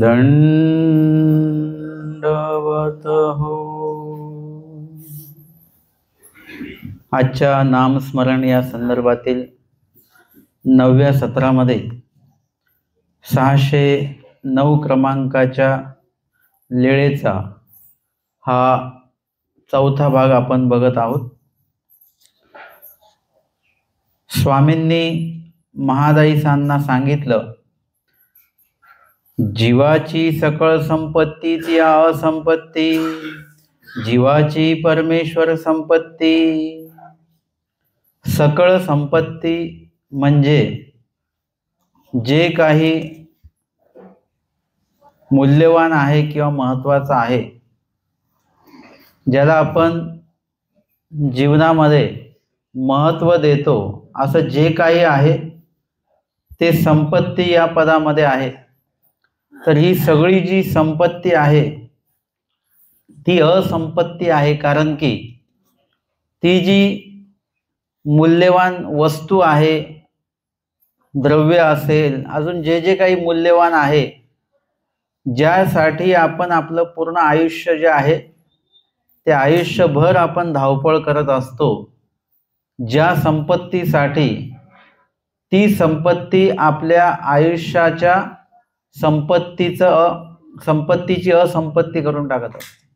दंडवत हो. आजच्या नामस्मरण या संदर्भातील 9व्या सत्रामध्ये 609 क्रमांकाच्या लीळेचा हा चौथा भाग आपण बघत आहोत. स्वामींनी महादाईसांना सांगितलं, जीवाची सकळ संपत्तीची असंपत्ती, जीवाची परमेश्वर संपत्ती. सकळ संपत्ती म्हणजे जे काही मूल्यवान आहे किंवा महत्त्वाचं आहे, ज्याला आपण जीवनामध्ये महत्त्व देतो, असं जे काही आहे ते संपत्ती या पदामध्ये आहे. तर ही सगळी जी संपत्ती आहे ती असंपत्ती आहे, कारण की ती जी मूल्यवान वस्तू आहे, द्रव्य असेल, अजून जे जे काही मूल्यवान आहे, ज्यासाठी आपण आपलं पूर्ण आयुष्य जे आहे ते आयुष्यभर आपण धावपळ करत असतो, ज्या संपत्तीसाठी, ती संपत्ती आपल्या आयुष्याच्या संपत्तीची असंपत्ती करून टाकत असते.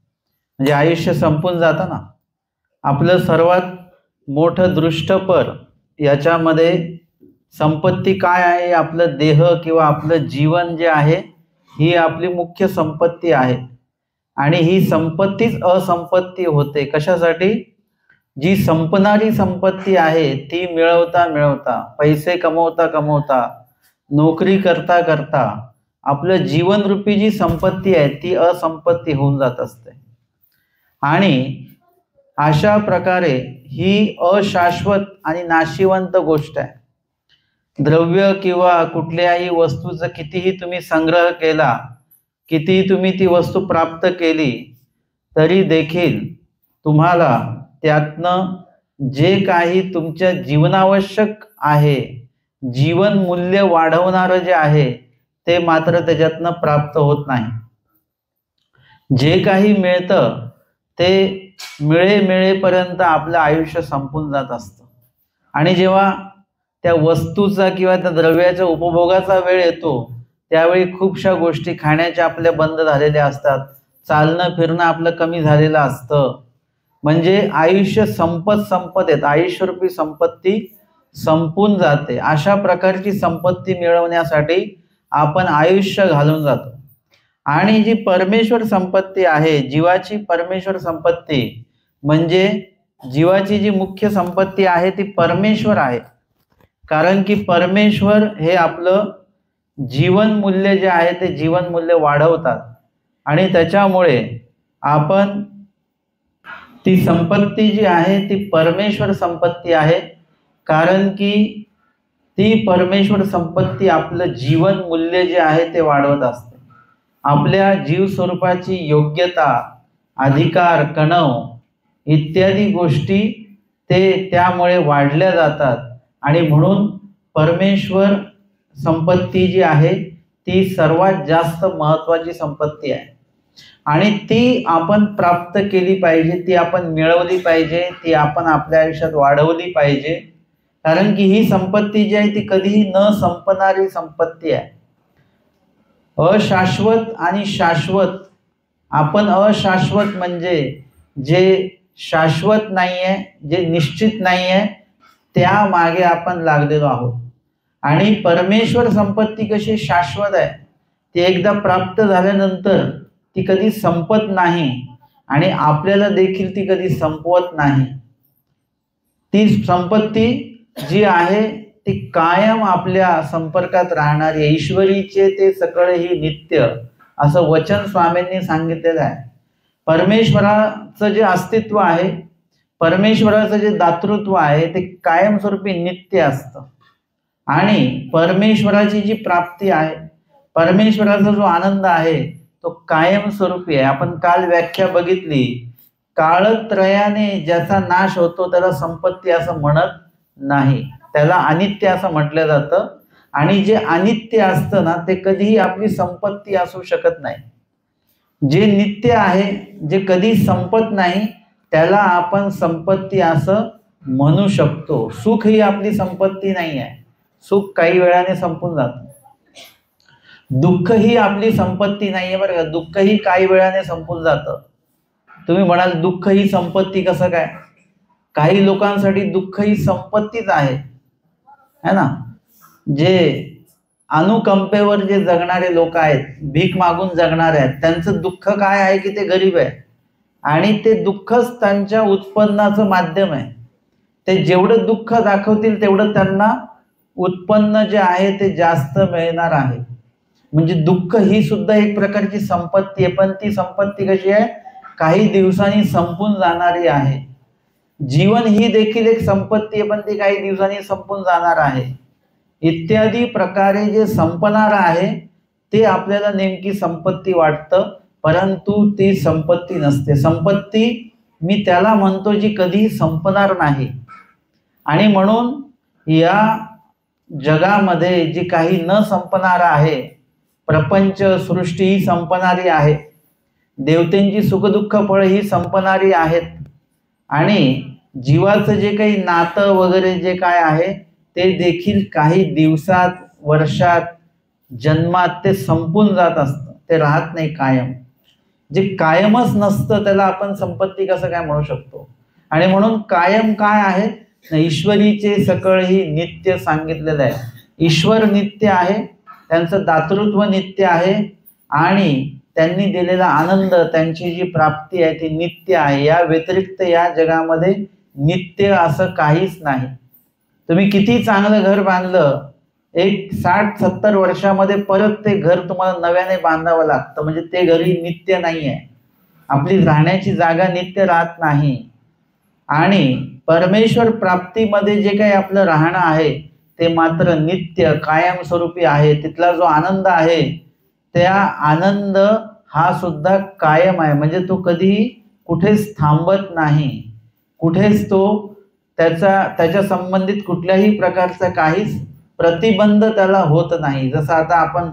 म्हणजे आयुष्य संपून जातं ना. आपलं सर्वात मोठं दृष्टपर याच्यामध्ये संपत्ती काय आहे? आपलं देह किंवा आपलं जीवन जे आहे, ही आपली मुख्य संपत्ती आहे. आणि ही संपत्तीच असंपत्ती होते. कशासाठी? जी संपणारी संपत्ती आहे ती मिळवता मिळवता, पैसे कमवता कमवता, नोकरी करता करता आपलं जीवनरूपी जी संपत्ती आहे ती असंपत्ती होऊन जात असते. आणि अशा प्रकारे ही अशाश्वत आणि नाशिवंत गोष्ट आहे. द्रव्य किंवा कुठल्याही वस्तूचा कितीही तुम्ही संग्रह केला, कितीही तुम्ही ती वस्तू प्राप्त केली, तरी देखील तुम्हाला त्यातनं जे काही तुमच्या जीवनावश्यक आहे, जीवन मूल्य वाढवणारं जे आहे, ते मात्र त्याच्यातनं प्राप्त होत नाही. जे काही मिळतं ते मिळेपर्यंत आपलं आयुष्य संपून जात असतं. आणि जेव्हा त्या वस्तूचा किंवा त्या द्रव्याच्या उपभोगाचा वेळ येतो, त्यावेळी खूपशा गोष्टी खाण्याच्या आपल्या बंद झालेल्या असतात, चालणं फिरणं आपलं कमी झालेलं असतं. म्हणजे आयुष्य संपत येत, आयुष्यरूपी संपत्ती संपून जाते. अशा प्रकारची संपत्ती मिळवण्यासाठी आपण आयुष्य घालून जातो. आणि जी परमेश्वर संपत्ती आहे, जीवाची परमेश्वर संपत्ती, म्हणजे जीवाची जी मुख्य संपत्ती आहे ती परमेश्वर आहे. कारण की परमेश्वर हे आपलं जीवन मूल्य जे आहे ते जीवन मूल्य वाढवतात. आणि त्याच्यामुळे आपण ती संपत्ती जी आहे ती परमेश्वर संपत्ती आहे. कारण की ती परमेश्वर संपत्ती आपलं जीवन मूल्य जे आहे ते वाढवत असते. आपल्या जीव स्वरूपाची योग्यता, अधिकार, कणव इत्यादी गोष्टी ते त्यामुळे वाढल्या जातात. आणि म्हणून परमेश्वर संपत्ती जी आहे ती सर्वात जास्त महत्त्वाची संपत्ती आहे. आणि ती आपण प्राप्त केली पाहिजे, ती आपण मिळवली पाहिजे, ती आपण आपल्या आयुष्यात वाढवली पाहिजे. कारण की ही संपत्ती जी आहे ती कधीही न संपणारी संपत्ती आहे. अशाश्वत आणि शाश्वत. आपण अशाश्वत म्हणजे जे शाश्वत नाहीये, जे निश्चित नाहीये, त्या मागे आपण लागलेलो आहोत. आणि परमेश्वर संपत्ती कशी शाश्वत आहे, ती एकदा प्राप्त झाल्यानंतर ती कधी संपत नाही आणि आपल्याला देखील ती कधी संपवत नाही. ती संपत्ती जी आहे ती कायम आपल्या संपर्कात राहणारी, ईश्वरीचे ते सगळे ही नित्य, असं वचन स्वामींनी सांगितलेलं आहे. परमेश्वराचं जे अस्तित्व आहे, परमेश्वराचं जे दातृत्व आहे ते कायमस्वरूपी नित्य असतं. आणि परमेश्वराची जी प्राप्ती आहे, परमेश्वराचा जो आनंद आहे तो कायमस्वरूपी आहे. आपण काल व्याख्या बघितली, काळत्रयाने ज्याचा नाश होतो त्याला संपत्ती असं म्हणत नाही, त्याला अनित्य असं म्हटलं जातं. आणि जे अनित्य असतं ना ते कधीही आपली संपत्ती असू शकत नाही. जे नित्य आहे, जे कधी संपत नाही, त्याला आपण संपत्ती असं म्हणू शकतो. सुख ही आपली संपत्ती नाही आहे. सुख काही वेळाने संपून जातं. दुःख ही आपली संपत्ती नाहीये बरं का. दुःख ही काही वेळाने संपून जातं. तुम्ही म्हणाल दुःख ही संपत्ती कसं काय? काही लोकांसाठी दुःख ही संपत्तीच आहे, है ना. जे अनुकंपेवर जे जगणारे लोक आहेत, भीक मागून जगणारे आहेत, त्यांचं दुःख काय आहे की ते गरीब आहे आणि ते दुःखच त्यांच्या उत्पन्नाचं माध्यम आहे. ते जेवढं दुःख दाखवतील तेवढं त्यांना उत्पन्न जे आहे ते जास्त मिळणार आहे. म्हणजे दुःख ही सुद्धा एक प्रकारची संपत्ती आहे, पण ती संपत्ती कशी आहे? काही दिवसांनी संपून जाणारी आहे. जीवन ही देखील एक संपत्ती आहे, पण ती काही दिवसांनी संपून जाणार आहे. इत्यादी प्रकारे जे संपणार आहे ते आपल्याला नेमकी संपत्ती वाटतं, परंतु ती संपत्ती नसते. संपत्ती मी त्याला म्हणतो जी कधी संपणार नाही. आणि म्हणून या जगामध्ये जी काही न संपणार आहे, प्रपंच सृष्टी ही संपणारी आहे, देवतेंची सुखदुःख फळ ही संपणारी आहेत, आणि जीवाचं जे काही नातं वगैरे जे काय आहे ते देखील काही दिवसात, वर्षात, जन्मात ते संपून जात असतं. ते राहत नाही कायम. जे कायमच नसतं त्याला आपण संपत्ती कसं काय म्हणू शकतो? आणि म्हणून कायम काय आहे? ईश्वरीचे सकळ ही नित्य सांगितलेलं आहे. ईश्वर नित्य आहे, त्यांचं दातृत्व नित्य आहे, आणि त्यांनी दिलेला आनंद, त्यांची जी प्राप्ती आहे ती नित्य आहे. या व्यतिरिक्त या जगामध्ये नित्य असं काहीच नाही. तुम्ही किती चांगलं घर बांधलं, एक 60-70 वर्षामध्ये परत ते घर तुम्हाला नव्याने बांधावं लागतं. म्हणजे ते घरी नित्य नाही आहे. आपली राहण्याची जागा नित्य राहत नाही. आणि परमेश्वर प्राप्तीमध्ये जे काही आपलं राहणं आहे ते मात्र नित्य कायमस्वरूपी आहे. तिथला जो आनंद आहे त्या आनंद हा सुद्धा कायम आहे. म्हणजे तो कधीही कुठेच थांबत नाही, कुठेच तो त्याच्या संबंधित कुठल्याही प्रकारचा काहीच प्रतिबंध त्याला होत नाही. जसं आता आपण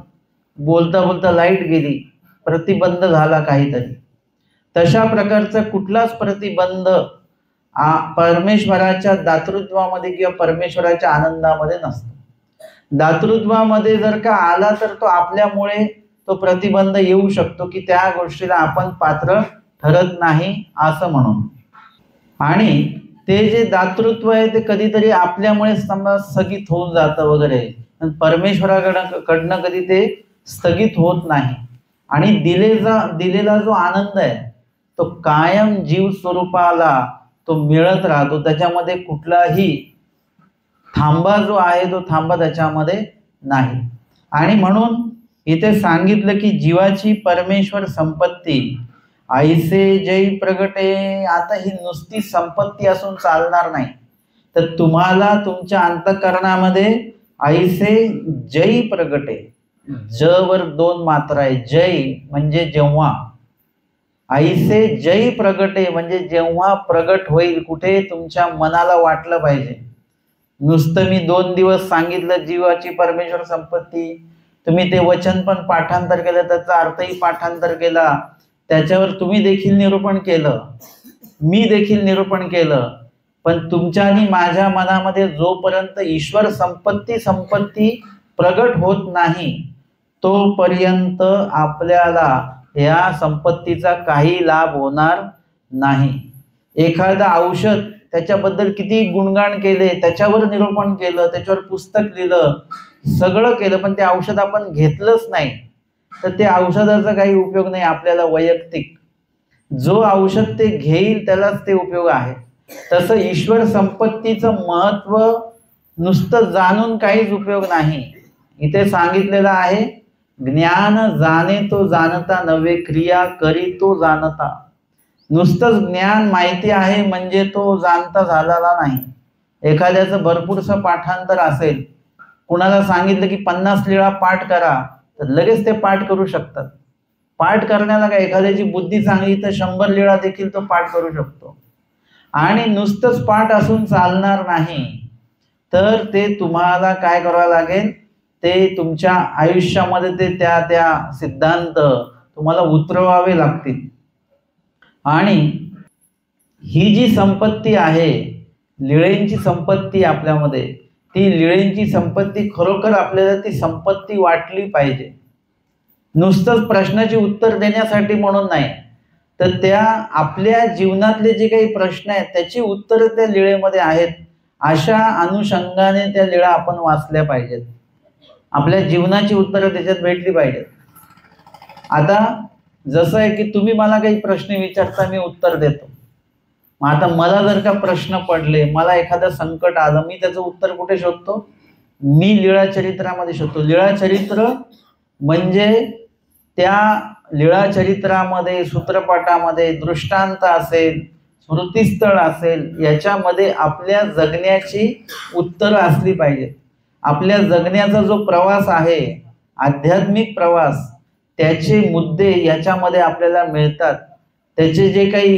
बोलता बोलता लाईट गेली, प्रतिबंध झाला काहीतरी, तशा प्रकारचा कुठलाच प्रतिबंध परमेश्वराच्या दातृत्वामध्ये किंवा परमेश्वराच्या आनंदामध्ये नसतो. दातृत्वामध्ये जर का आला तर तो आपल्यामुळे तो प्रतिबंध येऊ शकतो की त्या गोष्टीला आपण पात्र ठरत नाही असं म्हणून. आणि ते जे दातृत्व आहे ते कधीतरी आपल्यामुळे स्थगित होऊन जातं वगैरे, परमेश्वराकडनं कधी ते स्थगित होत नाही. आणि दिलेला जो आनंद आहे तो कायम जीव स्वरूपाला तो मिळत राहतो. त्याच्यामध्ये कुठलाही थांबा जो आहे तो थांबा त्याच्यामध्ये नाही. आणि म्हणून इथे सांगितलं की जीवाची परमेश्वर संपत्ती ऐसे जय प्रगटे. आता ही नुसती संपत्ती असून चालणार नाही, तर तुम्हाला तुमच्या अंतःकरणामध्ये ऐसे जय प्रगटे, ज वर 2 मात्रा आहे. जय म्हणजे जेव्हा, ऐसे जय प्रगटे म्हणजे जेव्हा प्रगट होईल कुठे? तुमच्या मनाला वाटलं पाहिजे. नुसतं मी 2 दिवस सांगितलं जीवाची परमेश्वर संपत्ती, तुम्ही ते वचन पण पाठांतर केलं, त्याचा अर्थही पाठांतर केला, त्याच्यावर तुम्ही देखील निरूपण केलं, मी देखील निरूपण केलं, पण तुमच्या आणि माझ्या मनामध्ये जोपर्यंत ईश्वर संपत्ती प्रगट होत नाही तोपर्यंत आपल्याला या संपत्तीचा काही लाभ होणार नाही. एखादं औषध, त्याच्याबद्दल किती गुणगान केले, त्याच्यावर निरूपण केलं, त्याच्यावर पुस्तक लिहिलं, सगळं केलं, पण ते औषध आपण घेतलंच नाही तर ते औषधाचा काही उपयोग नाही आपल्याला वैयक्तिक. जो औषध ते घेईल त्यालाच ते उपयोग आहे. तसं ईश्वर संपत्तीचं महत्व नुसतं जाणून काहीच उपयोग नाही. इथे सांगितलेलं आहे, ज्ञान जाणे तो जाणता नव्हे, क्रिया करी तो जाणता. नुसतंच ज्ञान माहिती आहे म्हणजे तो जाणता झालेला नाही. एखाद्याचं भरपूरसं पाठांतर असेल, कुणाला सांगितलं की 50 लीळा पाठ करा तर लगेच ते पाठ करू शकतात. पाठ करण्याला काय, एखाद्याची बुद्धी चांगली तर 100 लीळा देखील तो पाठ करू शकतो. आणि नुसतंच पाठ असून चालणार नाही, तर ते तुम्हाला काय करावं लागेल? ते तुमच्या आयुष्यामध्ये ते त्या त्या सिद्धांत तुम्हाला उतरवावे लागतील. आणि ही जी संपत्ती आहे, लीळेंची संपत्ती आपल्यामध्ये, ती लीळेंची संपत्ती खरोखर आपल्याला ती संपत्ती वाटली पाहिजे. नुसतंच प्रश्नाची उत्तर देण्यासाठी म्हणून नाही, तर त्या आपल्या जीवनातले जे काही प्रश्न आहेत त्याची उत्तर त्या लीळेमध्ये आहेत. अशा अनुषंगाने त्या लीळा आपण वाचल्या पाहिजेत. आपल्या जीवनाची उत्तरं त्याच्यात भेटली पाहिजेत. आता जसं आहे की तुम्ही मला काही प्रश्न विचारता, मी उत्तर देतो. मग आता मला जर का प्रश्न पडले, मला एखादं संकट आलं, मी त्याचं उत्तर कुठे शोधतो? मी लीळाचरित्रामध्ये शोधतो. लीळाचरित्र म्हणजे त्या लीळाचरित्रामध्ये, सूत्रपाठामध्ये दृष्टांत असेल, स्मृतिस्थळ असेल, याच्यामध्ये आपल्या जगण्याची उत्तरं असली पाहिजेत. आपल्या जगण्याचा जो प्रवास आहे, आध्यात्मिक प्रवास, त्याचे मुद्दे याच्यामध्ये आपल्याला मिळतात. त्याचे जे काही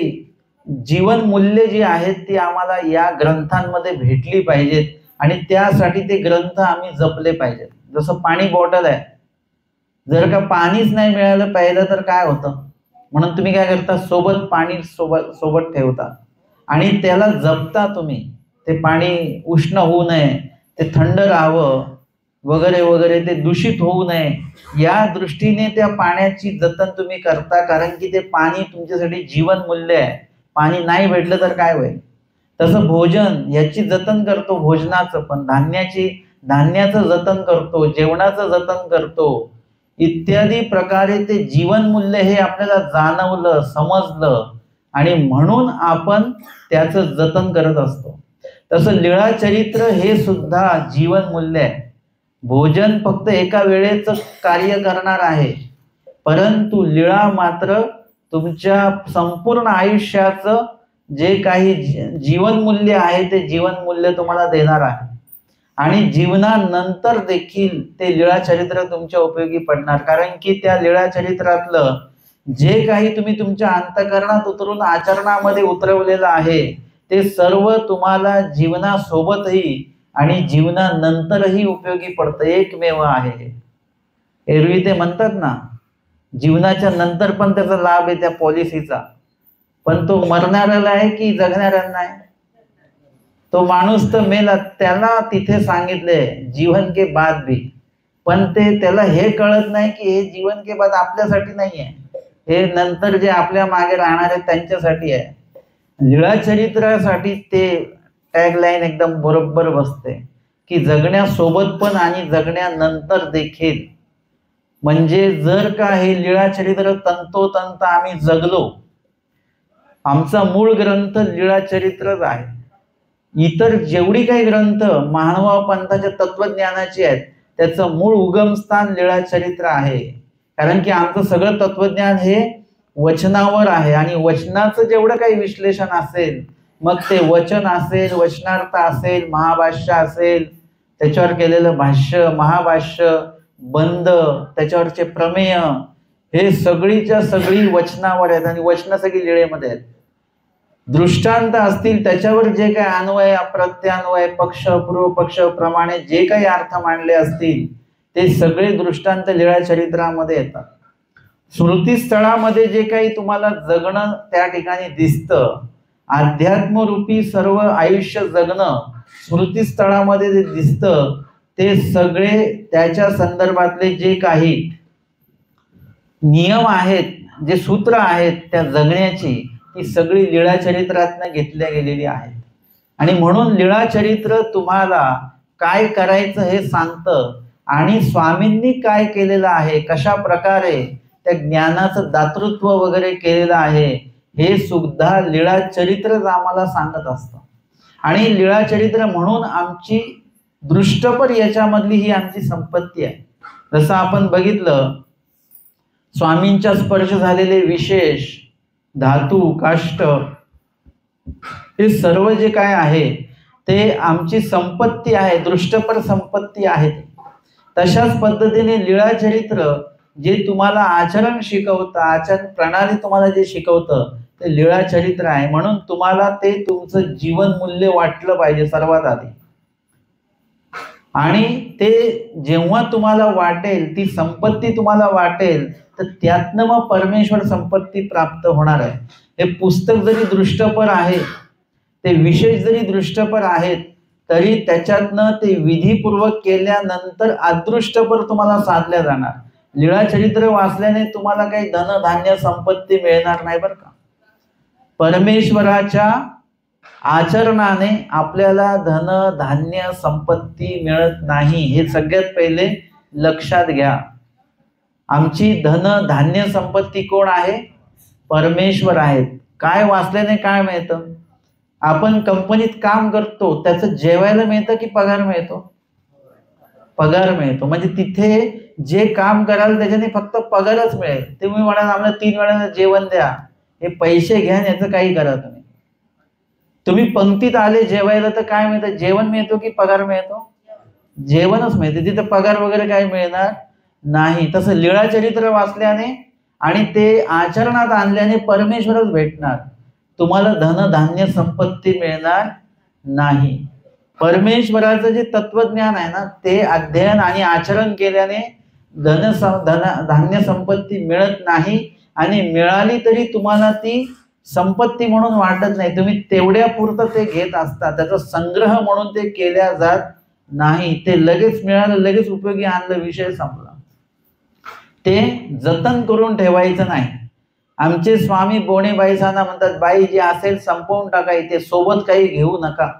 जीवन मूल्य जी आहेत ती आम्हाला या ग्रंथांमध्ये भेटली पाहिजेत आणि त्यासाठी ते ग्रंथ आम्ही जपले पाहिजेत. जसं पाणी बॉटल आहे, जर का पाणीच नाही मिळालं पाहिलं तर काय होतं? म्हणून तुम्ही काय करता? सोबत पाणी सोबत ठेवता आणि त्याला जपता तुम्ही. ते पाणी उष्ण होऊ नये, ते थंड राहावं वगैरे वगैरे, ते दूषित होऊ नये, या दृष्टीने त्या पाण्याची जतन तुम्ही करता. कारण की ते पाणी तुमच्यासाठी जीवन मूल्य आहे. पाणी नाही भेटलं तर काय होईल? तसं भोजन याची जतन करतो, भोजनाचं पण, धान्याचं जतन करतो, जेवणाचं जतन करतो, इत्यादी प्रकारे ते जीवन मूल्य हे आपल्याला जाणवलं, समजलं आणि म्हणून आपण त्याचं जतन करत असतो. तसं लीळाचरित्र हे सुद्धा जीवन मूल्य आहे. भोजन फक्त एका वेळेचं कार्य करणार आहे, परंतु लीळा मात्र तुमच्या संपूर्ण आयुष्याचं जे काही जीवन मूल्य आहे ते जीवन मूल्य तुम्हाला देणार आहे. आणि जीवनानंतर देखील ते लीळाचरित्र तुमच्या उपयोगी पडणार. कारण की त्या लीळाचरित्रातलं जे काही तुम्ही तुमच्या अंतःकरणात उतरून आचरणामध्ये उतरवलेलं आहे ते सर्व तुम्हाला जीवनासोबतही आणि जीवनानंतरही उपयोगी पडतं. एकमेव आहे. एरवी ते म्हणतात ना, जीवनाच्या नंतर पण त्याचा लाभ आहे त्या पॉलिसीचा, पण तो मरणाऱ्याला आहे की जगणाऱ्यांना आहे? तो माणूस तर मेला, त्याला तिथे सांगितले जीवन के बाद भी, पण त्याला हे कळत नाही की हे जीवन के बाद आपल्यासाठी नाही आहे, हे नंतर जे आपल्या मागे राहणार आहे त्यांच्यासाठी आहे. लीळाचरित्रासाठी ते टॅगलाईन एकदम बरोबर बसते की जगण्यासोबत पण आणि जगण्यानंतर देखील. म्हणजे जर का हे लीळाचरित्र तंतोतंत आम्ही जगलो, आमचा मूळ ग्रंथ लीळाचरित्रच आहे. इतर जेवढी काही ग्रंथ महानुभाव पंथाच्या तत्वज्ञानाची आहेत त्याचं मूळ उगमस्थान लीळाचरित्र आहे. कारण की आमचं सगळं तत्वज्ञान हे वचनावर आहे आणि वचनाचं जेवढं काही विश्लेषण असेल, मग ते वचन असेल, वचनार्थ असेल, महाभाष्य असेल, त्याच्यावर केलेलं भाष्य, महाभाष्य, बंध, त्याच्यावरचे प्रमेय, हे सगळीच्या सगळी वचनावर आहेत आणि वचन सगळी लीळेमध्ये आहेत. दृष्टांत असतील त्याच्यावर जे काही अन्वय, प्रत्यान्वय, पक्ष, पूर्व पक्ष प्रमाणे जे काही अर्थ मांडले असतील ते सगळे दृष्टांत लीळाचरित्रामध्ये येतात. स्मृतिस्थळामध्ये जे काही तुम्हाला जगणं त्या ठिकाणी दिसतं, अध्यात्मरूपी सर्व आयुष्य जगणं स्मृतिस्थळामध्ये जे दिसतं, ते सगळे त्याच्या संदर्भातले जे काही नियम आहेत, जे सूत्र आहेत त्या जगण्याची, ती सगळी लीळाचरित्रातनं घेतल्या गेलेली आहेत. आणि म्हणून लीळाचरित्र तुम्हाला काय करायचं हे सांगतं आणि स्वामींनी काय केलेलं आहे, कशा प्रकारे त्या ज्ञानाचं दातृत्व वगैरे केलेलं आहे, हे सुद्धा लीळाचरित्रच आम्हाला सांगत असतं. आणि लीळाचरित्र म्हणून आमची दृष्टपर याच्यामधली ही आमची संपत्ती आहे. जसं आपण बघितलं, स्वामींच्या स्पर्श झालेले विशेष, धातू, काष्ट, हे सर्व जे काय आहे ते आमची संपत्ती आहे, दृष्टपर संपत्ती आहे. तशाच पद्धतीने लीळाचरित्र जे तुम्हाला आचरण शिकवतं, आचरण प्रणाली तुम्हाला जे शिकवतं ते लीळाचरित्र आहे. म्हणून तुम्हाला ते तुमचं जीवन मूल्य वाटलं पाहिजे सर्वात आधी. आणि ते जेव्हा तुम्हाला वाटेल, ती संपत्ती तुम्हाला वाटेल, तर त्यातनं मग परमेश्वर संपत्ती प्राप्त होणार आहे. हे पुस्तक जरी दृष्टपर आहे, ते विशेष जरी दृष्टपर आहेत, तरी त्याच्यातनं ते विधीपूर्वक केल्यानंतर अदृष्टपर तुम्हाला साधल्या जाणार. लीळाचरित्र वाचल्याने तुम्हाला काही धनधान्य संपत्ती मिळणार नाही बरं का. परमेश्वराच्या आचरणाने आपल्याला धन धान्य संपत्ती मिळत नाही, हे सगळ्यात पहिले लक्षात घ्या. आमची धन धान्य संपत्ती कोण आहे? परमेश्वर आहेत. काय वाचल्याने काय मिळतं? आपण कंपनीत काम करतो, त्याचं जेवायला मिळतं की पगार मिळतो? पगार मिळतो. म्हणजे तिथे जे काम कराल त्याच्याने फक्त पगारच मिळेल. तुम्ही म्हणाल आम्हाला 3 वेळा जेवण द्या, हे पैसे घ्या, याचं काही करा तुम्ही. तुम्ही पंक्तीत आले जेवायला तर काय मिळतं? जेवण मिळतो की पगार मिळतो? जेवणच मिळते. तिथे पगार वगैरे काय मिळणार नाही. तसं लीळाचरित्र वाचल्याने आणि ते आचरणात आणल्याने परमेश्वरच भेटणार, तुम्हाला धनधान्य संपत्ती मिळणार नाही. परमेश्वराचं जे तत्वज्ञान आहे ना, ते अध्ययन आणि आचरण केल्याने धान्य संपत्ती मिळत नाही. आणि मिळाली तरी तुम्हाला ती संपत्ती म्हणून वाटत नाही. तुम्ही तेवढ्या पुरतं ते घेत असता, त्याचा संग्रह म्हणून ते केल्या जात नाही. ते लगेच मिळालं, लगेच उपयोगी आणलं, विषय संपला. ते जतन करून ठेवायचं नाही. आमचे स्वामी बोणेबाई सांना म्हणतात, बाई जे असेल संपवून टाका, इथे सोबत काही घेऊ नका.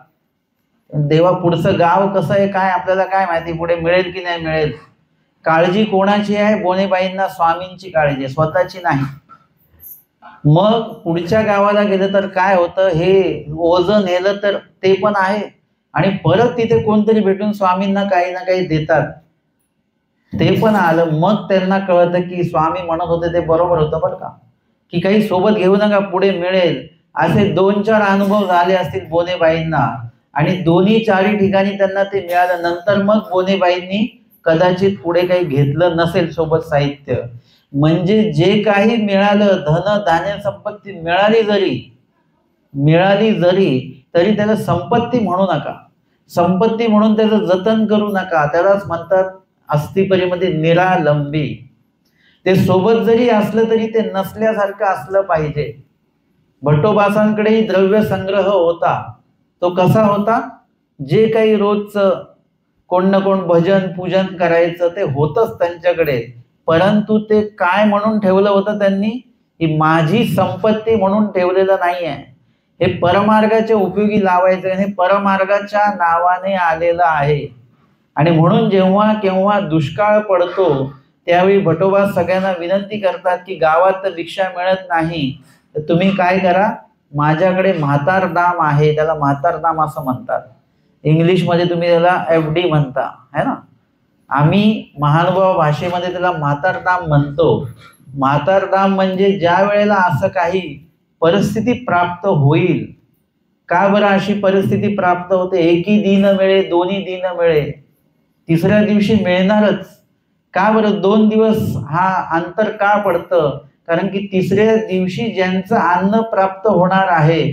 देवा पुढचं गाव कसं आहे काय आपल्याला काय माहिती, पुढे मिळेल की नाही मिळेल. काळजी कोणाची आहे? बोणेबाईंना स्वामींची काळजी, स्वतःची नाही. मग पुढच्या गावाला गेलं तर काय होतं, हे ओझं नेलं तर ते पण आहे, आणि परत तिथे कोणतरी भेटून स्वामींना काही ना काही देतात, ते पण आलं. मग त्यांना कळतं की स्वामी म्हणत होते ते बरोबर होतं बरं का, की काही सोबत घेऊ नका, पुढे मिळेल. असे 2-4 अनुभव झाले असतील बोनेबाईंना, आणि दोन्ही चारी ठिकाणी त्यांना ते मिळालं. नंतर मग बोनेबाईंनी कदाचित पुढे काही घेतलं नसेल सोबत साहित्य. म्हणजे जे काही मिळालं, धन धान्य संपत्ती मिळाली जरी तरी त्याला संपत्ती म्हणू नका. संपत्ती म्हणून त्याचं जतन करू नका. त्यालाच म्हणतात अस्थिपरीमध्ये निरालंबी. ते सोबत जरी असलं तरी ते नसल्यासारखं असलं पाहिजे. भट्टोबासांकडेही द्रव्य संग्रह होता. तो कसा होता? जे काही रोजचं कोण ना कोण भजन पूजन करायचं ते होतच त्यांच्याकडे, परंतु ते काय म्हणून ठेवलं होतं त्यांनी? ही माझी संपत्ती म्हणून ठेवलेलं नाही आहे. हे परमार्गाच्या उपयोगी लावायचं, हे परमार्गाच्या नावाने आलेलं आहे. आणि म्हणून जेव्हा केव्हा दुष्काळ पडतो त्यावेळी भटोबा सगळ्यांना विनंती करतात की गावात तर भिक्षा मिळत नाही, तर तुम्ही काय करा, माझ्याकडे म्हातारदाम आहे, त्याला म्हातारदाम असं म्हणतात. इंग्लिशमध्ये तुम्ही त्याला FD म्हणता, है ना. आम्ही महानुभाव भाषेमध्ये त्याला म्हातारदाम म्हणतो. म्हातारदाम म्हणजे ज्या वेळेला असं काही परिस्थिती प्राप्त होईल. का बरं अशी परिस्थिती प्राप्त होते? एकी दिन मिळे, दोन्ही दिन मिळे, तिसऱ्या दिवशी मिळणारच. का बरं 2 दिवस हा अंतर का पडतं? कारण की तिसऱ्या दिवशी ज्यांचं अन्न प्राप्त होणार आहे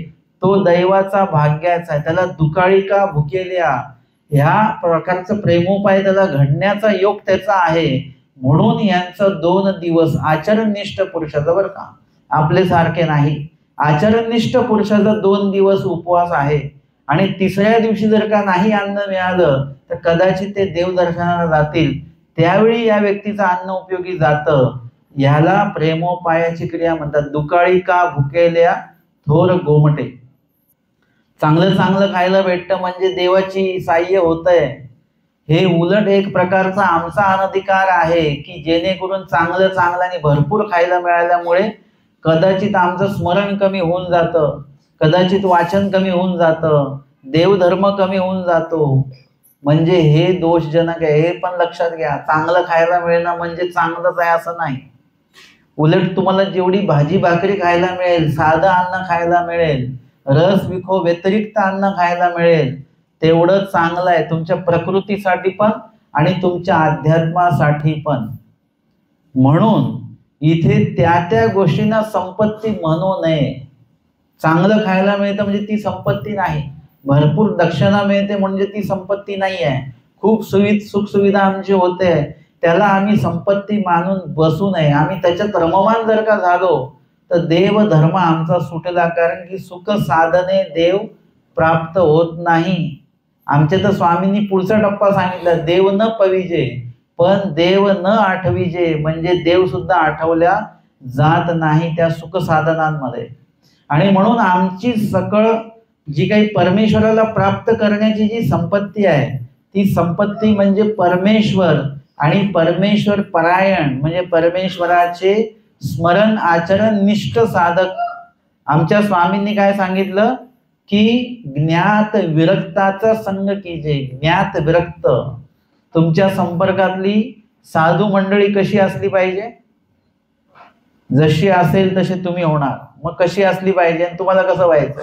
तो दैवाचा भाग्याचा आहे. त्याला दुकाळिका भुकेल्या ह्या प्रकारचं प्रेमोपाय त्याला घडण्याचा योग त्याचा आहे. म्हणून यांचं 2 दिवस आचरणनिष्ठ पुरुषाचं, बरं का, आपले सारखे नाही, आचरणनिष्ठ पुरुषाचा 2 दिवस उपवास आहे. आणि तिसऱ्या दिवशी जर का नाही अन्न मिळालं तर कदाचित ते देवदर्शनाला जातील, त्यावेळी या व्यक्तीचं अन्न उपयोगी जातं. ह्याला प्रेमोपायाची क्रिया म्हणतात. दुकाळिका भुकेल्या थोर गोमटे. चांगलं चांगलं खायला भेटतं म्हणजे देवाची साह्य होतंय. हे उलट एक प्रकारचा आमचा अनधिकार आहे की जेणेकरून चांगलं चांगलं आणि भरपूर खायला मिळाल्यामुळे कदाचित आमचं स्मरण कमी होऊन जातं, कदाचित वाचन कमी होऊन जातं, देवधर्म कमी होऊन जातो. म्हणजे हे दोषजनक आहे, हे पण लक्षात घ्या. चांगलं खायला मिळणं म्हणजे चांगलंच आहे असं नाही. उलट तुम्हाला जेवढी भाजी भाकरी खायला मिळेल, साधं अन्न खायला मिळेल, रस विखो व्यतिरिक्त अन्न खायला मिळेल, तेवढं चांगलं आहे तुमच्या प्रकृतीसाठी पण आणि तुमच्या अध्यात्मासाठी पण. म्हणून इथे त्या गोष्टींना संपत्ती म्हणू नये. चांगलं खायला मिळतं म्हणजे ती संपत्ती नाही, भरपूर दक्षिणा मिळते म्हणजे ती संपत्ती नाही आहे. खूप सुखसुविधा आमची होते, त्याला आम्ही संपत्ती मानून बसू नये. आम्ही त्याच्यात रममान जर का झालो तर देव धर्म आमचा सुटला. कारण की सुख साधने देव प्राप्त होत नाही. आमच्या तर स्वामींनी पुढचा टप्पा सांगितला, देव न पविजे पण देव न आठविजे, म्हणजे देव सुद्धा आठवल्या जात नाही त्या सुख साधनांमध्ये. आणि म्हणून आमची सकळ जी काही परमेश्वराला प्राप्त करण्याची जी संपत्ती आहे, ती संपत्ती म्हणजे परमेश्वर आणि परमेश्वर परायण, म्हणजे परमेश्वराचे स्मरण आचरण निष्ठ साधक. आमच्या स्वामींनी काय सांगितलं की ज्ञात विरक्ताचा संग कीजे. ज्ञात विरक्त, तुमच्या संपर्कातली साधू मंडळी कशी असली पाहिजे? जशी असेल तसे तुम्ही होणार. मग कशी असली पाहिजे आणि तुम्हाला कसं व्हायचं?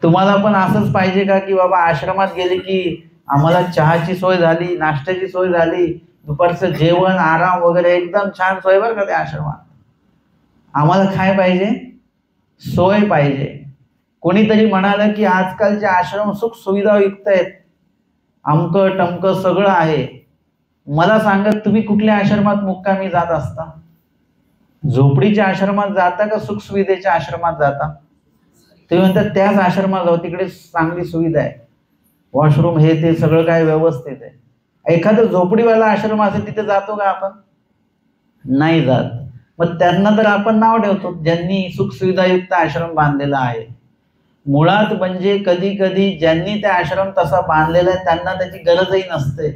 तुम्हाला पण असंच पाहिजे का की बाबा आश्रमात गेले की आम्हाला चहाची सोय झाली, नाश्त्याची सोय झाली, दुपारचं जेवण, आराम वगैरे एकदम छान सोय बरं का त्या आश्रमात. आम्हाला काय पाहिजे? सोय पाहिजे. कोणीतरी म्हणालं की आजकालचे आश्रम सुख सुविधा युक्त आहेत, अमकं टमकं सगळं आहे. मला सांगा, तुम्ही कुठल्या आश्रमात मुक्कामी जात असता? झोपडीच्या आश्रमात जाता का सुख सुविधेच्या आश्रमात जाता? तुम्ही म्हणतात त्याच आश्रमात जाऊ, तिकडे चांगली सुविधा आहे, वॉशरूम हे ते सगळं काय व्यवस्थित आहे. एखादं झोपडीवाला आश्रम असेल तिथे जातो का आपण? नाही जात. मग त्यांना तर आपण नाव ठेवतो ज्यांनी सुख सुविधायुक्त आश्रम बांधलेला आहे. मुळात म्हणजे कधी कधी ज्यांनी त्या आश्रम तसा बांधलेला आहे त्यांना त्याची गरजही नसते.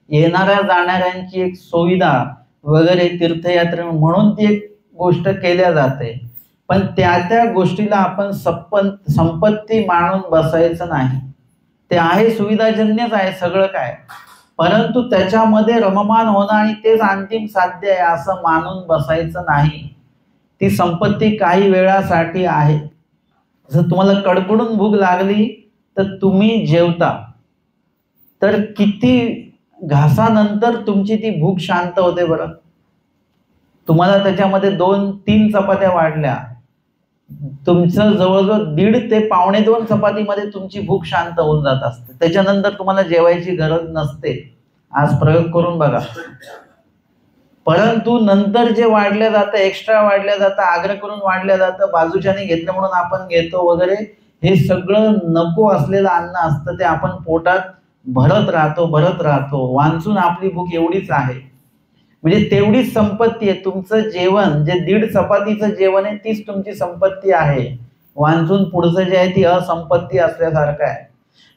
येणाऱ्या जाणाऱ्यांची एक सुविधा वगैरे तीर्थयात्रे म्हणून ती एक गोष्ट केल्या जाते. पण त्या गोष्टीला आपण संपत्ती मानून बसायचं नाही. ते आहे सुविधाजन्यच आहे सगळं काय, परंतु त्याच्यामध्ये रममान होणं आणि तेच अंतिम साध्य आहे असं मानून बसायचं नाही. ती संपत्ती काही वेळासाठी आहे. जर तुम्हाला कडकडून भूक लागली तर तुम्ही जेवता, तर किती घासानंतर तुमची ती भूक शांत होते बरं? तुम्हाला त्याच्यामध्ये 2-3 चपात्या वाढल्या, तुमचं जवळजवळ 1.5 ते 1.25 चपातीमध्ये तुमची भूक शांत होऊन जात असते. त्याच्यानंतर तुम्हाला जेवायची गरज नसते. आज प्रयोग करून बघा. परंतु नंतर जे वाढल्या जातं, एक्स्ट्रा वाढल्या जातं, आग्रह करून वाढल्या जातं, बाजूच्याने घेतलं म्हणून आपण घेतो वगैरे, हे सगळं नको असलेलं अन्न असतं. ते आपण पोटात भरत राहतो. वांचून आपली भूक एवढीच आहे, म्हणजे तेवढीच संपत्ती आहे. तुमचं जेवण जे 1.5 चपातीचं जेवण आहे तीच तुमची संपत्ती आहे. वांचून पुढचं जे आहे ती असंपत्ती असल्यासारखं आहे.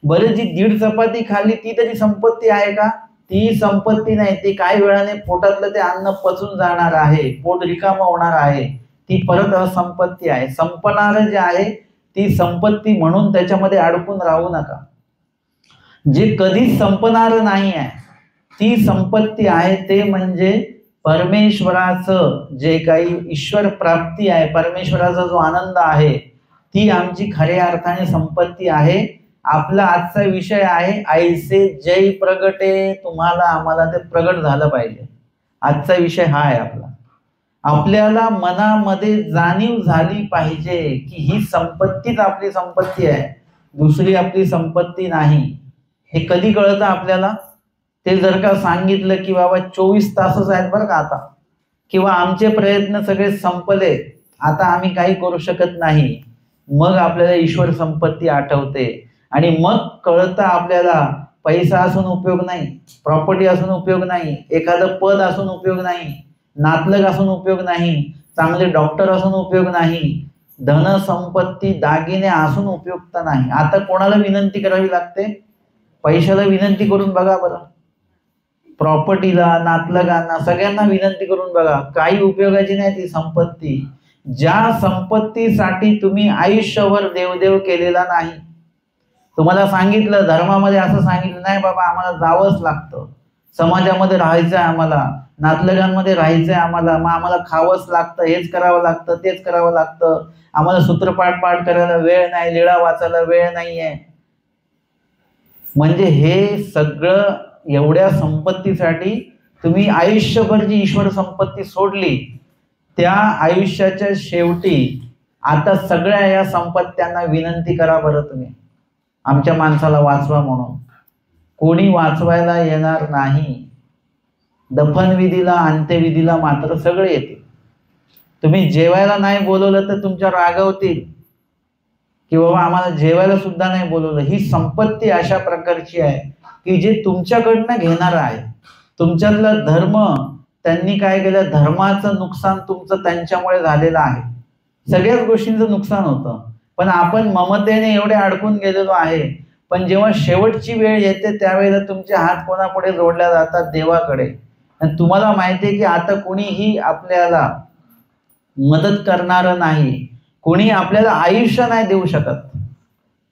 बरं, जी 1.5 चपाती खाल्ली ती तरी संपत्ती आहे का? ती संपत्ती नाही. ती काही वेळाने पोटातलं ते अन्न पचून जाणार आहे, पोट रिकामं होणार आहे, ती परत असंपत्ती आहे. संपणारं जे आहे ती संपत्ती म्हणून त्याच्यामध्ये अडकून राहू नका. जे कधीच संपणारं नाही आहे ती संपत्ती आहे, ते म्हणजे परमेश्वराचं जे काही ईश्वर प्राप्ती आहे, परमेश्वराचा जो आनंद आहे, ती आमची खऱ्या अर्थाने संपत्ती आहे. आपला आजचा विषय आहे ऐसे जय प्रगटे. तुम्हाला आम्हाला ते प्रगट झालं पाहिजे. आजचा विषय हा आहे आपला. आपल्याला मनामध्ये जाणीव झाली पाहिजे की ही संपत्तीच आपली संपत्ती आहे, दुसरी आपली संपत्ती नाही. हे कधी कळतं आपल्याला? ते जर का सांगितलं की बाबा 24 तासच आहेत बरं का आता, किंवा आमचे प्रयत्न सगळे संपले, आता आम्ही काही करू शकत नाही, मग आपल्याला ईश्वर संपत्ती आठवते. आणि मग कळतं आपल्याला पैसा असून उपयोग नाही, प्रॉपर्टी असून उपयोग नाही, एखादं पद असून उपयोग नाही, नातलग असून उपयोग नाही, चांगले डॉक्टर असून उपयोग नाही, धन संपत्ती दागिने असून उपयुक्त नाही. आता कोणाला विनंती करावी लागते? पैशाला विनंती करून बघा बरं, प्रॉपर्टीला, नातलगांना, सगळ्यांना विनंती करून बघा, काही उपयोगाची नाही ती संपत्ती. ज्या संपत्तीसाठी तुम्ही आयुष्यभर देवदेव केलेला नाही. तुम्हाला सांगितलं, धर्मामध्ये असं सांगितलं, नाही बाबा आम्हाला जावंच लागतं, समाजामध्ये राहायचंय आम्हाला, नातलगांमध्ये राहायचंय आम्हाला, मग आम्हाला खावंच लागतं, हेच करावं लागतं, तेच करावं लागतं, आम्हाला सूत्रपाठ पाठ करायला वेळ नाही, लीळा वाचायला वेळ नाहीये. म्हणजे हे सगळं एवढ्या संपत्तीसाठी तुम्ही आयुष्यभर जी ईश्वर संपत्ती सोडली, त्या आयुष्याच्या शेवटी आता सगळ्या या संपत्त्यांना विनंती करा बरं तुम्ही, आमच्या माणसाला वाचवा म्हणून. कोणी वाचवायला येणार नाही. दफनविधीला अंत्यविधीला मात्र सगळे येतील. तुम्ही जेवायला नाही बोलवलं तर तुमच्या रागवतील की बाबा आम्हाला जेवायला सुद्धा नाही बोलवलं. ही संपत्ती अशा प्रकारची आहे की जे तुमच्याकडनं घेणार आहे. तुमच्यातला धर्म त्यांनी काय केलं, धर्माचं नुकसान तुमचं त्यांच्यामुळे झालेलं आहे. सगळ्याच गोष्टींचं नुकसान होतं, पण आपण ममतेने एवढे अडकून गेलेलो आहे. पण जेव्हा शेवटची वेळ येते त्यावेळेला तुमचे हात कोणापुढे जोडल्या जातात, देवाकडे. आणि तुम्हाला माहिती आहे की आता कोणीही आपल्याला मदत करणार नाही, कोणी आपल्याला आयुष्य नाही देऊ शकत.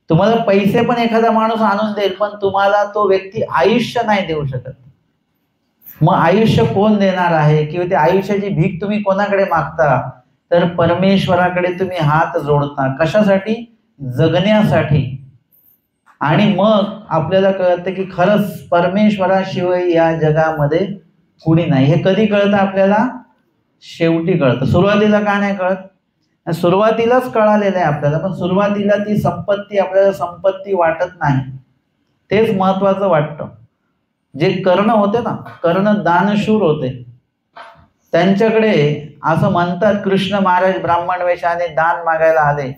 तुम्हाला पैसे पण एखादा माणूस आणून देईल, पण तुम्हाला तो व्यक्ती आयुष्य नाही देऊ शकत. मग आयुष्य कोण देणार आहे, किंवा त्या आयुष्याची भीक तुम्ही कोणाकडे मागता, तर परमेश्वराकडे तुम्ही हात जोडता. कशासाठी? जगण्यासाठी. आणि मग आपल्याला कळतं की खरंच परमेश्वराशिवाय या जगामध्ये कुणी नाही. हे कधी कळतं आपल्याला? शेवटी कळतं. सुरुवातीला का नाही कळत? सुरुवातीलाच कळालेलं आहे आपल्याला, पण सुरुवातीला ती संपत्ती आपल्याला संपत्ती वाटत नाही. तेच महत्वाचं वाटतं. जे कर्ण होते ना, कर्ण दानशूर होते. त्यांच्याकडे असं म्हणतात, कृष्ण महाराज ब्राह्मण वेशाने दान मागायला आले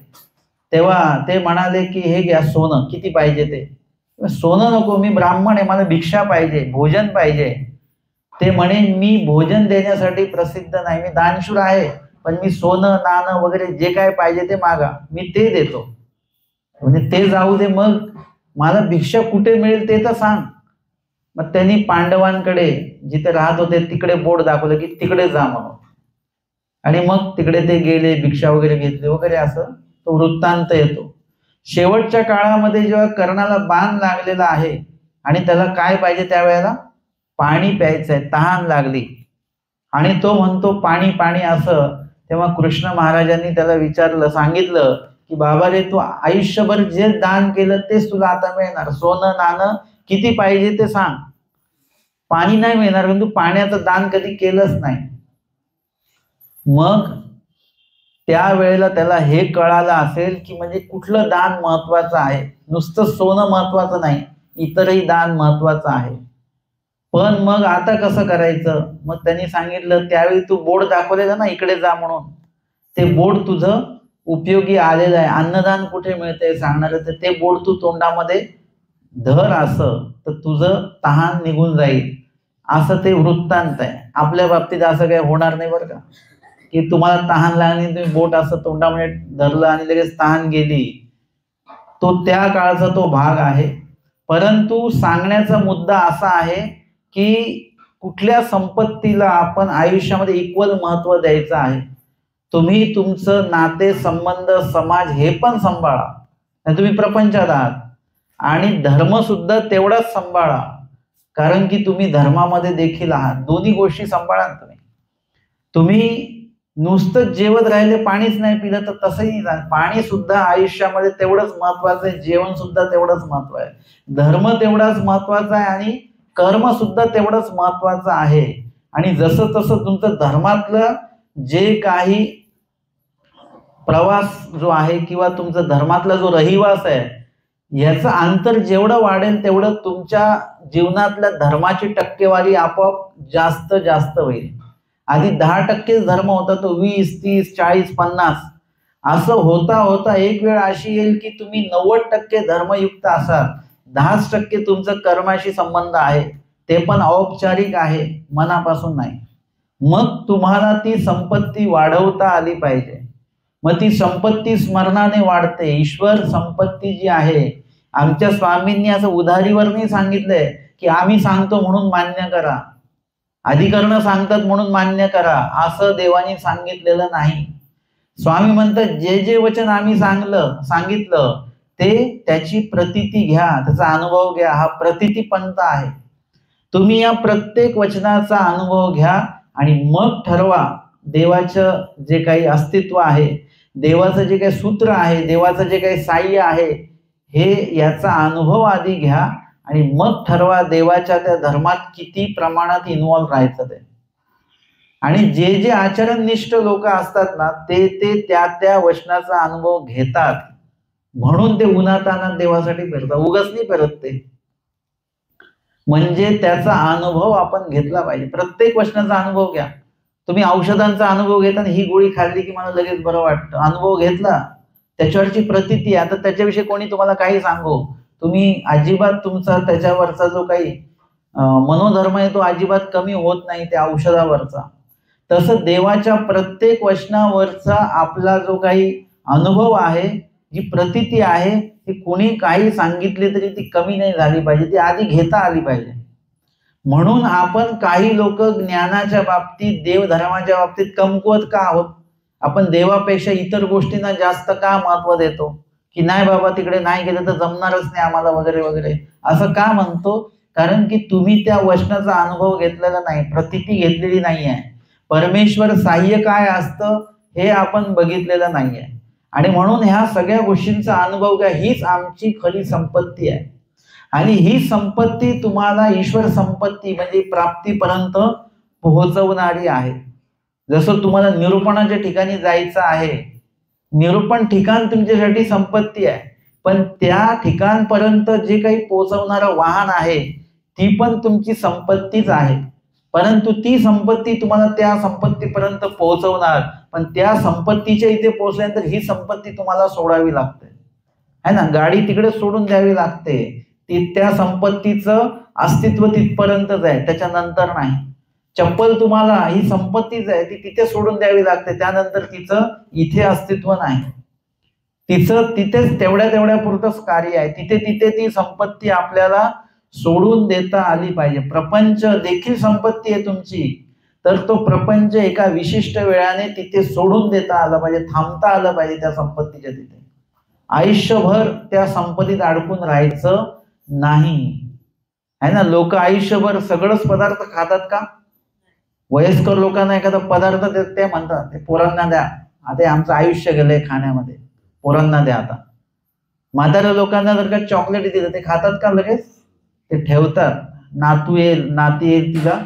तेव्हा ते म्हणाले की हे घ्या सोनं, किती पाहिजे ते. सोनं नको, मी ब्राह्मण आहे, मला भिक्षा पाहिजे, भोजन पाहिजे. ते म्हणे मी भोजन देण्यासाठी प्रसिद्ध नाही, मी दानशूर आहे, पण मी सोनं नाणं वगैरे जे काय पाहिजे ते मागा, मी ते देतो. म्हणजे ते जाऊ दे, मग मला भिक्षा कुठे मिळेल ते तर सांग. मग त्यांनी पांडवांकडे जिथे राहत होते तिकडे बोर्ड दाखवलं की तिकडे जा म्हणून. आणि मग तिकडे ते गेले, भिक्षा वगैरे घेतली वगैरे, असं तो वृत्तांत येतो. शेवटच्या काळामध्ये जेव्हा कर्णाला बाण लागलेला आहे आणि त्याला काय पाहिजे त्यावेळेला, पाणी प्यायचंय, तहान लागली, आणि तो म्हणतो पाणी पाणी असं. तेव्हा कृष्ण महाराजांनी त्याला विचारलं, सांगितलं की बाबा रे, तू आयुष्यभर जे दान केलं तेच तुला आता मिळणार. सोनं नाणं किती पाहिजे ते सांग, पाणी नाही मिळणार, पण तू पाण्याचं दान कधी केलंच नाही. मग त्यावेळेला त्याला हे कळालं असेल की म्हणजे कुठलं दान महत्वाचं आहे. नुसतं सोनं महत्वाचं नाही, इतरही दान महत्वाचं आहे. पण मग आता कसं करायचं? मग त्यांनी सांगितलं, त्यावेळी तू बोर्ड दाखवलेलं ना, इकडे जा म्हणून, ते बोर्ड तुझं उपयोगी आलेलं आहे. अन्नदान कुठे मिळतंय सांगणार, तर ते बोर्ड तू तोंडामध्ये धर, असं तर तुझं तहान निघून जाईल. असं ते वृत्तांत आहे. आपल्या बाबतीत असं काही होणार नाही बरं का, की तुम्हाला तहान लागली, तुम्ही बोट असं तोंडामध्ये धरलं आणि लगेच तहान गेली. तो त्या काळाचा तो भाग आहे. परंतु सांगण्याचा मुद्दा असा आहे की कुठल्या संपत्तीला आपण आयुष्यामध्ये इक्वल महत्व द्यायचं आहे. तुम्ही तुमचं नाते संबंध समाज हे पण सांभाळा, तुम्ही प्रपंचात आहात, आणि धर्म सुद्धा तेवढाच सांभाळा, कारण की तुम्ही धर्मामध्ये देखील आहात. दोन्ही गोष्टी सांभाळा. तुम्ही नुसतं जेवत राहिले, पाणीच नाही पिलं तर तसंही पाणी सुद्धा आयुष्यामध्ये तेवढंच महत्वाचं आहे, जेवण सुद्धा तेवढंच महत्व आहे, धर्म तेवढाच महत्वाचा आहे, आणि कर्म सुद्धा तेवढंच महत्वाचं आहे. आणि जसं तसं तुमचं धर्मातलं जे काही प्रवास जो आहे किंवा तुमचा धर्मातला जो रहिवास आहे, याचं अंतर जेवढं वाढेल तेवढं तुमच्या जीवनातल्या धर्माची टक्केवारी आपोआप जास्त जास्त होईल. आधी 10% धर्म होता, तो 20, 30, 40, 50 असं होता होता एक वेळ अशी येईल की तुम्ही 90% धर्मयुक्त असाल, 10% तुमचं कर्माशी संबंध आहे, ते पण औपचारिक आहे, मनापासून नाही. मग तुम्हाला ती संपत्ती वाढवता आली पाहिजे. मग ती संपत्ती स्मरणाने वाढते. ईश्वर संपत्ती जी आहे, आमच्या स्वामींनी असं उधारीवर नाही सांगितलंय की आम्ही सांगतो म्हणून मान्य करा, अधिकरण सांगतात म्हणून मान्य करा, असं देवानी सांगितलेलं नाही. स्वामी म्हणतात जे जे वचन आम्ही सांगितलं ते त्याची प्रतीती घ्या, त्याचा अनुभव घ्या. हा प्रतीती पंथ आहे. तुम्ही या प्रत्येक वचनाचा अनुभव घ्या आणि मग ठरवा देवाचं जे काही अस्तित्व आहे, देवाचं जे काही सूत्र आहे, देवाचं जे काही साह्य आहे, हे याचा अनुभव आधी घ्या आणि मग ठरवा देवाच्या त्या धर्मात किती प्रमाणात इन्व्हॉल्व राहायचं ते. आणि जे जे आचरणनिष्ठ लोक असतात ना, ते त्या त्या वचनाचा अनुभव घेतात, म्हणून ते उन्हातान्हात देवासाठी फिरतात, उगाच नाही फिरत ते. म्हणजे त्याचा अनुभव आपण घेतला पाहिजे. प्रत्येक वचनाचा अनुभव घ्या. तुम्ही औषधांचा अनुभव घेता, ही गोळी खाल्ली की मला लगेच बरं वाटतं, अनुभव घेतला, त्याच्यावरची प्रतिती. आता त्याच्याविषयी कोणी तुम्हाला काही सांगो, तुम्ही अजिबात तुमचा त्याच्यावरचा जो काही मनोधर्म आहे तो अजिबात कमी होत नाही त्या औषधावरचा. तसं देवाच्या प्रत्येक वचनावरचा आपला जो काही अनुभव आहे, जी प्रतिती आहे, ती कोणी काही सांगितली तरी ती कमी नाही झाली पाहिजे, ती आधी घेता आली पाहिजे. म्हणून आपण काही लोक ज्ञानाच्या बाबतीत, देवधर्माच्या बाबतीत कमकुवत का आहोत? आपण देवापेक्षा इतर गोष्टींना जास्त का महत्व देतो, की नाही बाबा तिकडे नाही गेलं तर जमणारच नाही आम्हाला वगैरे वगैरे, असं का म्हणतो? कारण की तुम्ही त्या वचनाचा अनुभव घेतलेला नाही, प्रतिती घेतलेली नाही आहे. परमेश्वर सहाय्य काय असतं हे आपण बघितलेलं नाहीये. आणि म्हणून ह्या सगळ्या गोष्टींचा अनुभव घ्या. हीच आमची खरी संपत्ती आहे. आणि ही संपत्ती तुम्हाला ईश्वर संपत्ती म्हणजे प्राप्तीपर्यंत पोहोचवणारी आहे. जसं तुम्हाला निरूपणाच्या ठिकाणी जायचं आहे, निरूपण ठिकाण तुमच्यासाठी संपत्ती आहे, पण त्या ठिकाणपर्यंत जे काही पोहोचवणारं वाहन आहे ती पण तुमची संपत्तीच आहे. परंतु ती संपत्ती तुम्हाला त्या संपत्तीपर्यंत पोहोचवणार, पण त्या संपत्तीच्या इथे पोहोचल्यानंतर ही संपत्ती तुम्हाला सोडावी लागते, है ना. गाडी तिकडे सोडून द्यावी लागते, ती त्या संपत्तीचं अस्तित्व तिथपर्यंतच आहे, त्याच्यानंतर नाही. चप्पल तुम्हाला ही संपत्तीच आहे, ती तिथे सोडून द्यावी लागते, त्यानंतर तिचं इथे अस्तित्व नाही. तिचं तिथेच तेवढ्या पुरतच कार्य आहे, तिथे तिथे ती संपत्ती आपल्याला सोडून देता आली पाहिजे. प्रपंच देखील संपत्ती आहे तुमची, तर तो प्रपंच एका विशिष्ट वेळाने तिथे सोडून देता आला पाहिजे, थांबता आलं पाहिजे त्या संपत्तीच्या तिथे. आयुष्यभर त्या संपत्तीत अडकून राहायचं नाही, है ना. लोक आयुष्यभर सगळंच पदार्थ खातात का? वयस्कर लोकांना एखादा पदार्थ ते म्हणतात ते पोरांना द्या, आता आमचं आयुष्य गेलंय खाण्यामध्ये, पोरांना द्या. आता म्हाताऱ्या लोकांना जर का चॉकलेट दिलं ते खातात का? लगेच ते ठेवतात. नातू येईल, नाती येईल तिला,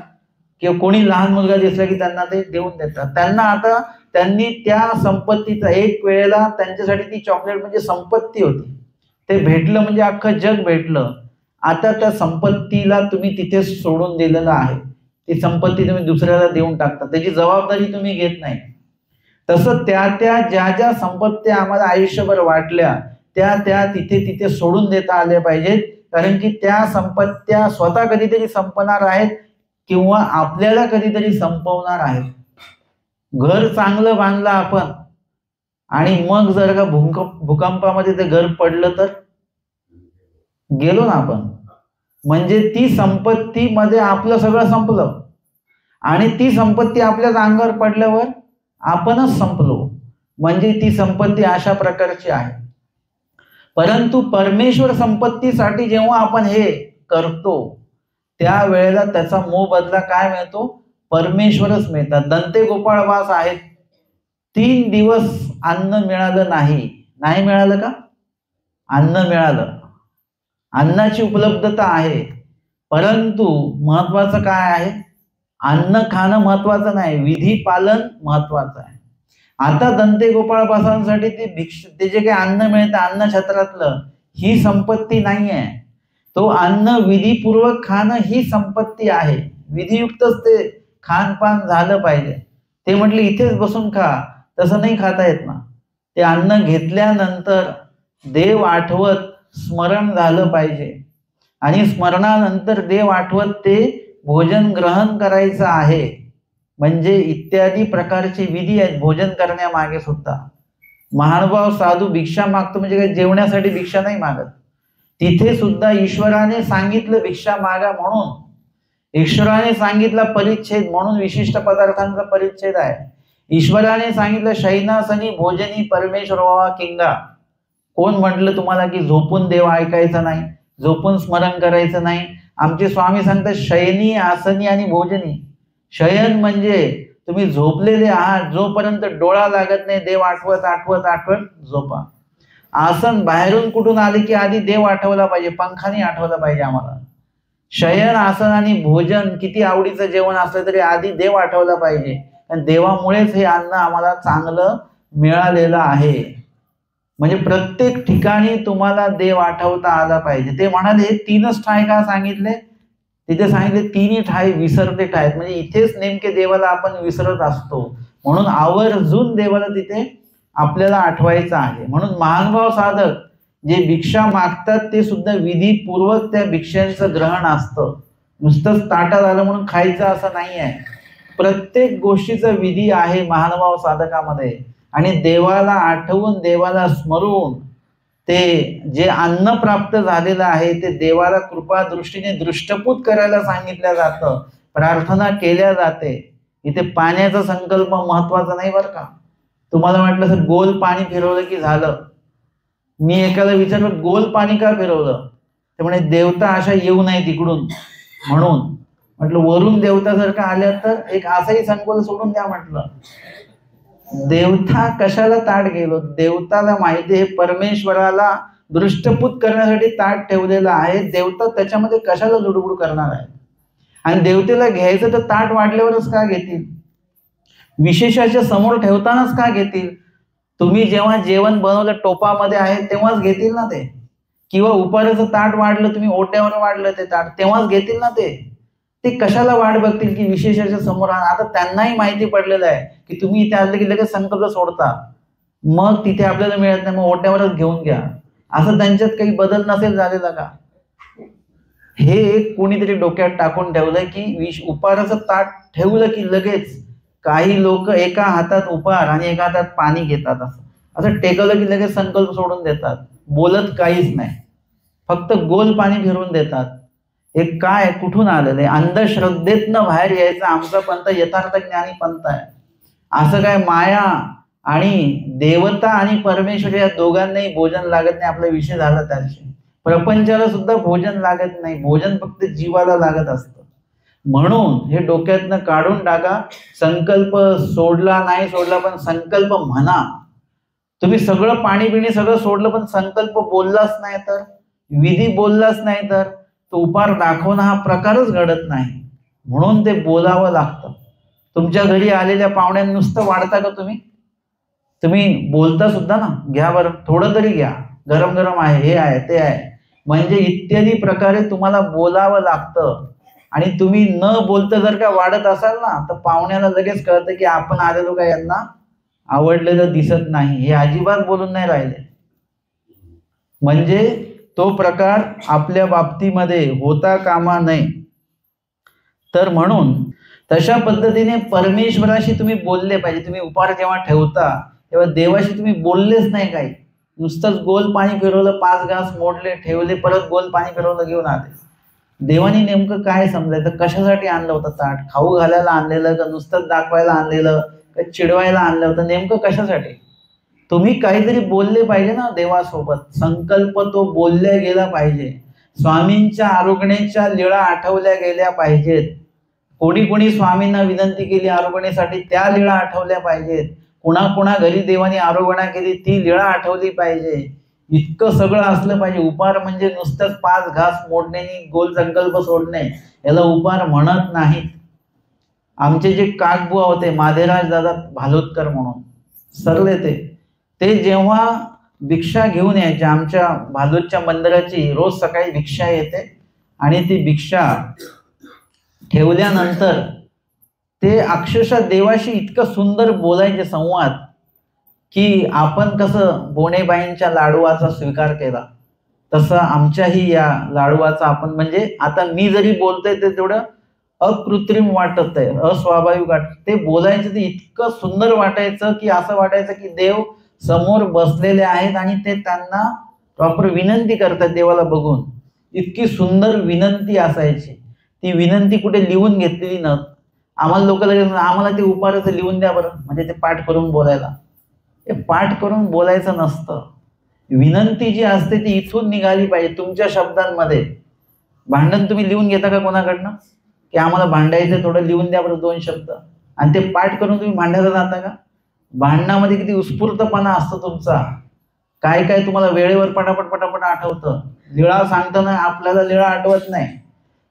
किंवा कोणी लहान मुलगा दिसला की त्यांना ते देऊन देतात. त्यांना आता त्यांनी त्या संपत्तीचा एक वेळेला त्यांच्यासाठी ती चॉकलेट म्हणजे संपत्ती होती, ते भेटलं म्हणजे अख्खं जग भेटलं. आता त्या संपत्तीला तुम्ही तिथे सोडून दिलेलं आहे, ती संपत्ती तुम्ही दुसऱ्याला देऊन टाकता, त्याची जबाबदारी तुम्ही घेत नाही. तसं त्या ज्या संपत्ती आम्हाला आयुष्यभर वाटल्या त्या तिथे तिथे सोडून देता आल्या पाहिजेत. कारण की त्या संपत्त्या स्वतः कधीतरी संपणार आहेत किंवा आपल्याला कधीतरी संपवणार आहेत. घर चांगलं बांधलं आपण आणि मग जर का भूकंपामध्ये ते घर पडलं तर गेलो ना आपण, म्हणजे ती संपत्ती मध्ये आपलं सगळं संपलं आणि ती संपत्ती आपल्याच अंगावर पडल्यावर आपणच संपलो. म्हणजे ती संपत्ती अशा प्रकारची आहे. परंतु परमेश्वर संपत्तीसाठी जेव्हा आपण हे करतो त्यावेळेला त्याचा मोबदला काय मिळतो? परमेश्वरच मिळतात. दंते गोपाळ वास आहेत, 3 दिवस अन्न मिळालं नाही मिळालं का? अन्न मिळालं, अन्नाची उपलब्धता आहे, परंतु महत्वाचं काय आहे? अन्न खाणं महत्वाचं नाही, विधी पालन महत्वाचं आहे. आता दंते गोपाळापासांसाठी ते जे काही अन्न मिळतं अन्न छत्रातलं, ही संपत्ती नाही आहे. तो अन्न विधीपूर्वक खाणं ही संपत्ती आहे. विधियुक्तच ते खानपान झालं पाहिजे. ते म्हटले इथेच बसून खा, तसं नाही खाता येत ना. ते अन्न घेतल्यानंतर देव आठवत स्मरण झालं पाहिजे आणि स्मरणानंतर देव आठवत ते भोजन ग्रहण करायचं आहे. म्हणजे इत्यादी प्रकारचे विधी आहेत भोजन करण्यामागे सुद्धा. महानुभाव साधू भिक्षा मागतो म्हणजे काही जेवण्यासाठी भिक्षा नाही मागत, तिथे सुद्धा ईश्वराने सांगितलं भिक्षा मागा म्हणून. ईश्वराने सांगितला परिच्छेद म्हणून विशिष्ट पदार्थांचा परिच्छेद आहे. ईश्वराने सांगितलं शयनासनी भोजनी परमेश्वर व्हावा किंगा. कोण म्हटलं तुम्हाला की झोपून देव ऐकायचा नाही, झोपून स्मरण करायचं नाही? आमचे स्वामी सांगतात शयनी, आसनी आणि भोजनी. शयन म्हणजे तुम्ही झोपलेले आहात, जोपर्यंत डोळा लागत नाही देव आठवत आठवत आठवत झोपा. आसन बाहेरून कुठून आले की आधी देव आठवला पाहिजे, पंखाने आठवला पाहिजे आम्हाला. शयन, आसन आणि भोजन किती आवडीचं जेवण असलं तरी आधी देव आठवला पाहिजे, आणि देवामुळेच हे अन्न आम्हाला चांगलं मिळालेलं आहे. म्हणजे प्रत्येक ठिकाणी तुम्हाला देव आठवता आला पाहिजे. ते म्हणाले 3च ठाय का सांगितले? तिथे सांगितले तिन्ही ठाई विसरते ठायत, म्हणजे इथेच नेमके देवाला आपण विसरत असतो. म्हणून आवर्जून देवाला तिथे आपल्याला आठवायचं आहे. म्हणून महानुभाव साधक जे भिक्षा मागतात ते सुद्धा विधीपूर्वक त्या भिक्षांचं ग्रहण असतं. नुसतंच ताटात आलं म्हणून खायचं असं नाही आहे. प्रत्येक गोष्टीचा विधी आहे महानुभाव साधकामध्ये. आणि देवाला आठवून, देवाला स्मरून ते जे अन्न प्राप्त झालेलं आहे ते देवाला कृपा दृष्टीने दृष्टपूत करायला सांगितलं जातं, प्रार्थना केल्या जाते. इथे पाण्याचा संकल्प महत्वाचा नाही बरं का. तुम्हाला वाटलं तर गोल पाणी फिरवलं की झालं. मी एकाला विचारलं गोल पाणी का फिरवलं, ते म्हणे देवता अशा येऊ नये तिकडून म्हणून. म्हटलं वरून देवता जर का आल्या तर एक असाही संकल्प सोडून द्या म्हटलं. देवता कशाला ताट गेलो, देवताला माहिती आहे परमेश्वराला दृष्टपूत करण्यासाठी ताट ठेवलेलं आहे. देवता त्याच्यामध्ये कशाला लुडबुड करणार आहे. आणि देवतेला घ्यायचं तर ताट वाढल्यावरच का घेतील, विशेषाच्या समोर ठेवतानाच का घेतील. तुम्ही जेव्हा जेवण बनवलं टोपामध्ये आहे तेव्हाच घेतील ना ते, किंवा उपाराचं ताट वाढलं, तुम्ही ओट्यावर वाढलं ते ताट तेव्हाच घेतील ना ते. ते कशाला वाट बघतील की विशेषाच्या समोर. आता त्यांनाही माहिती पडलेलं आहे की तुम्ही इथे आले की लगेच संकल्प सोडता, मग तिथे आपल्याला मिळत नाही, मग ओट्यावरच घेऊन घ्या. असं त्यांच्यात काही बदल नसेल झालेला का. हे एक कोणीतरी डोक्यात टाकून ठेवलंय की उपाराचं ताट ठेवलं की लगेच काही लोक एका हातात उपार आणि एका हातात पाणी घेतात. असं टेकवलं की लगेच संकल्प सोडून देतात, बोलत काहीच नाही, फक्त गोल पाणी फिरवून देतात. हे काय कुठून आलेलं आहे. अंधश्रद्धेतनं बाहेर यायचं आमचा पंथ यथार्थ ज्ञानी पंथ आहे. असं काय माया आणि देवता आणि परमेश्वर या दोघांनाही भोजन लागत नाही. आपला विषय झाला त्याविषयी. प्रपंचाला सुद्धा भोजन लागत नाही, भोजन फक्त जीवाला लागत असतं. म्हणून हे डोक्यातनं काढून टाका. संकल्प सोडला नाही सोडला पण संकल्प म्हणा. तुम्ही सगळं पाणी पिणी सगळं सोडलं पण संकल्प बोललाच नाही तर, विधी बोललाच नाही तर तो उपार दाखवणं हा प्रकारच घडत नाही. म्हणून ते बोलावं लागतं. तुमच्या घरी आलेल्या पाहुण्यांना नुसतं वाढता का तुम्ही, तुम्ही बोलता सुद्धा ना, घ्या बरं थोडं तरी घ्या, गरम गरम आहे, हे आहे ते आहे, म्हणजे इत्यादी प्रकारे तुम्हाला बोलावं लागतं. आणि तुम्ही न बोलता जर का वाढत असाल ना तर पाहुण्याला लगेच कळतं की आपण आलेलो का यांना आवडलेलं दिसत नाही, हे अजिबात बोलून नाही राहिले. म्हणजे तो प्रकार आपल्या बाबतीमध्ये होता कामा नये. तर म्हणून तशा पद्धतीने परमेश्वराशी तुम्ही बोलले पाहिजे. तुम्ही उपार जेव्हा ठेवता तेव्हा देवाशी तुम्ही बोललेच नाही काही, नुसतंच गोल पाणी फिरवलं, 5 घास मोडले ठेवले, परत गोल पाणी फिरवलं घेऊन आले. देवानी नेमकं काय समजायचं, कशासाठी आणलं होतं ताट, खाऊ घालायला आणलेलं का नुसतंच दाखवायला आणलेलं का चिडवायला आणलं होतं, नेमकं कशासाठी. तुम्ही काहीतरी बोलले पाहिजे ना देवासोबत. संकल्प तो बोलल्या गेला पाहिजे. स्वामींच्या आरोग्याच्या लीळा आठवल्या गेल्या पाहिजेत. कोणी कोणी स्वामींना विनंती केली आरोग्यासाठी, त्या लीळा आठवल्या पाहिजेत. कुणा घरी देवानी आरोगणा केली ती लीळा आठवली पाहिजे. इतकं सगळं असलं पाहिजे. उपार म्हणजे नुसतंच 5 घास मोडणे गोल संकल्प सोडणे याला उपार म्हणत नाहीत. आमचे जे काकबुवा होते माधेराज दादा भालोदकर म्हणून सरले, ते जेव्हा भिक्षा घेऊन यायचे, आमच्या भालोदच्या मंदिराची रोज सकाळी भिक्षा येते आणि ती भिक्षा ठेवल्यानंतर ते अक्षरशः देवाशी इतकं सुंदर बोलायचे संवाद की आपण कसं बोनेबाईंच्या लाडवाचा स्वीकार केला तसं आमच्याही या लाडवाचा आपण, म्हणजे आता मी जरी बोलतोय ते तेवढं अकृत्रिम वाटत आहे, अस्वाभाविक वाटत. ते बोलायचं ते इतकं सुंदर वाटायचं की असं वाटायचं की देव समोर बसलेले आहेत आणि ते त्यांना प्रॉपर विनंती करतात देवाला बघून. इतकी सुंदर विनंती असायची. ती विनंती कुठे लिहून घेतलेली न, आम्हाला लोकांना आम्हाला ते उपाराचं लिहून द्या बरं, म्हणजे ते पाठ करून बोलायला. हे पाठ करून बोलायचं नसतं. विनंती जी असते ती इथून निघाली पाहिजे तुमच्या शब्दांमध्ये. भांडण तुम्ही लिहून घेता का कोणाकडनं की आम्हाला भांडायचं, थोडं लिहून द्या बरं 2 शब्द, आणि ते पाठ करून तुम्ही भांडायला जाता का. भांडणामध्ये किती उत्स्फूर्तपणा असतो तुमचा, काय काय तुम्हाला वेळेवर पटापट आठवतं. लीळा सांगताना आपल्याला लीळा आठवत नाही,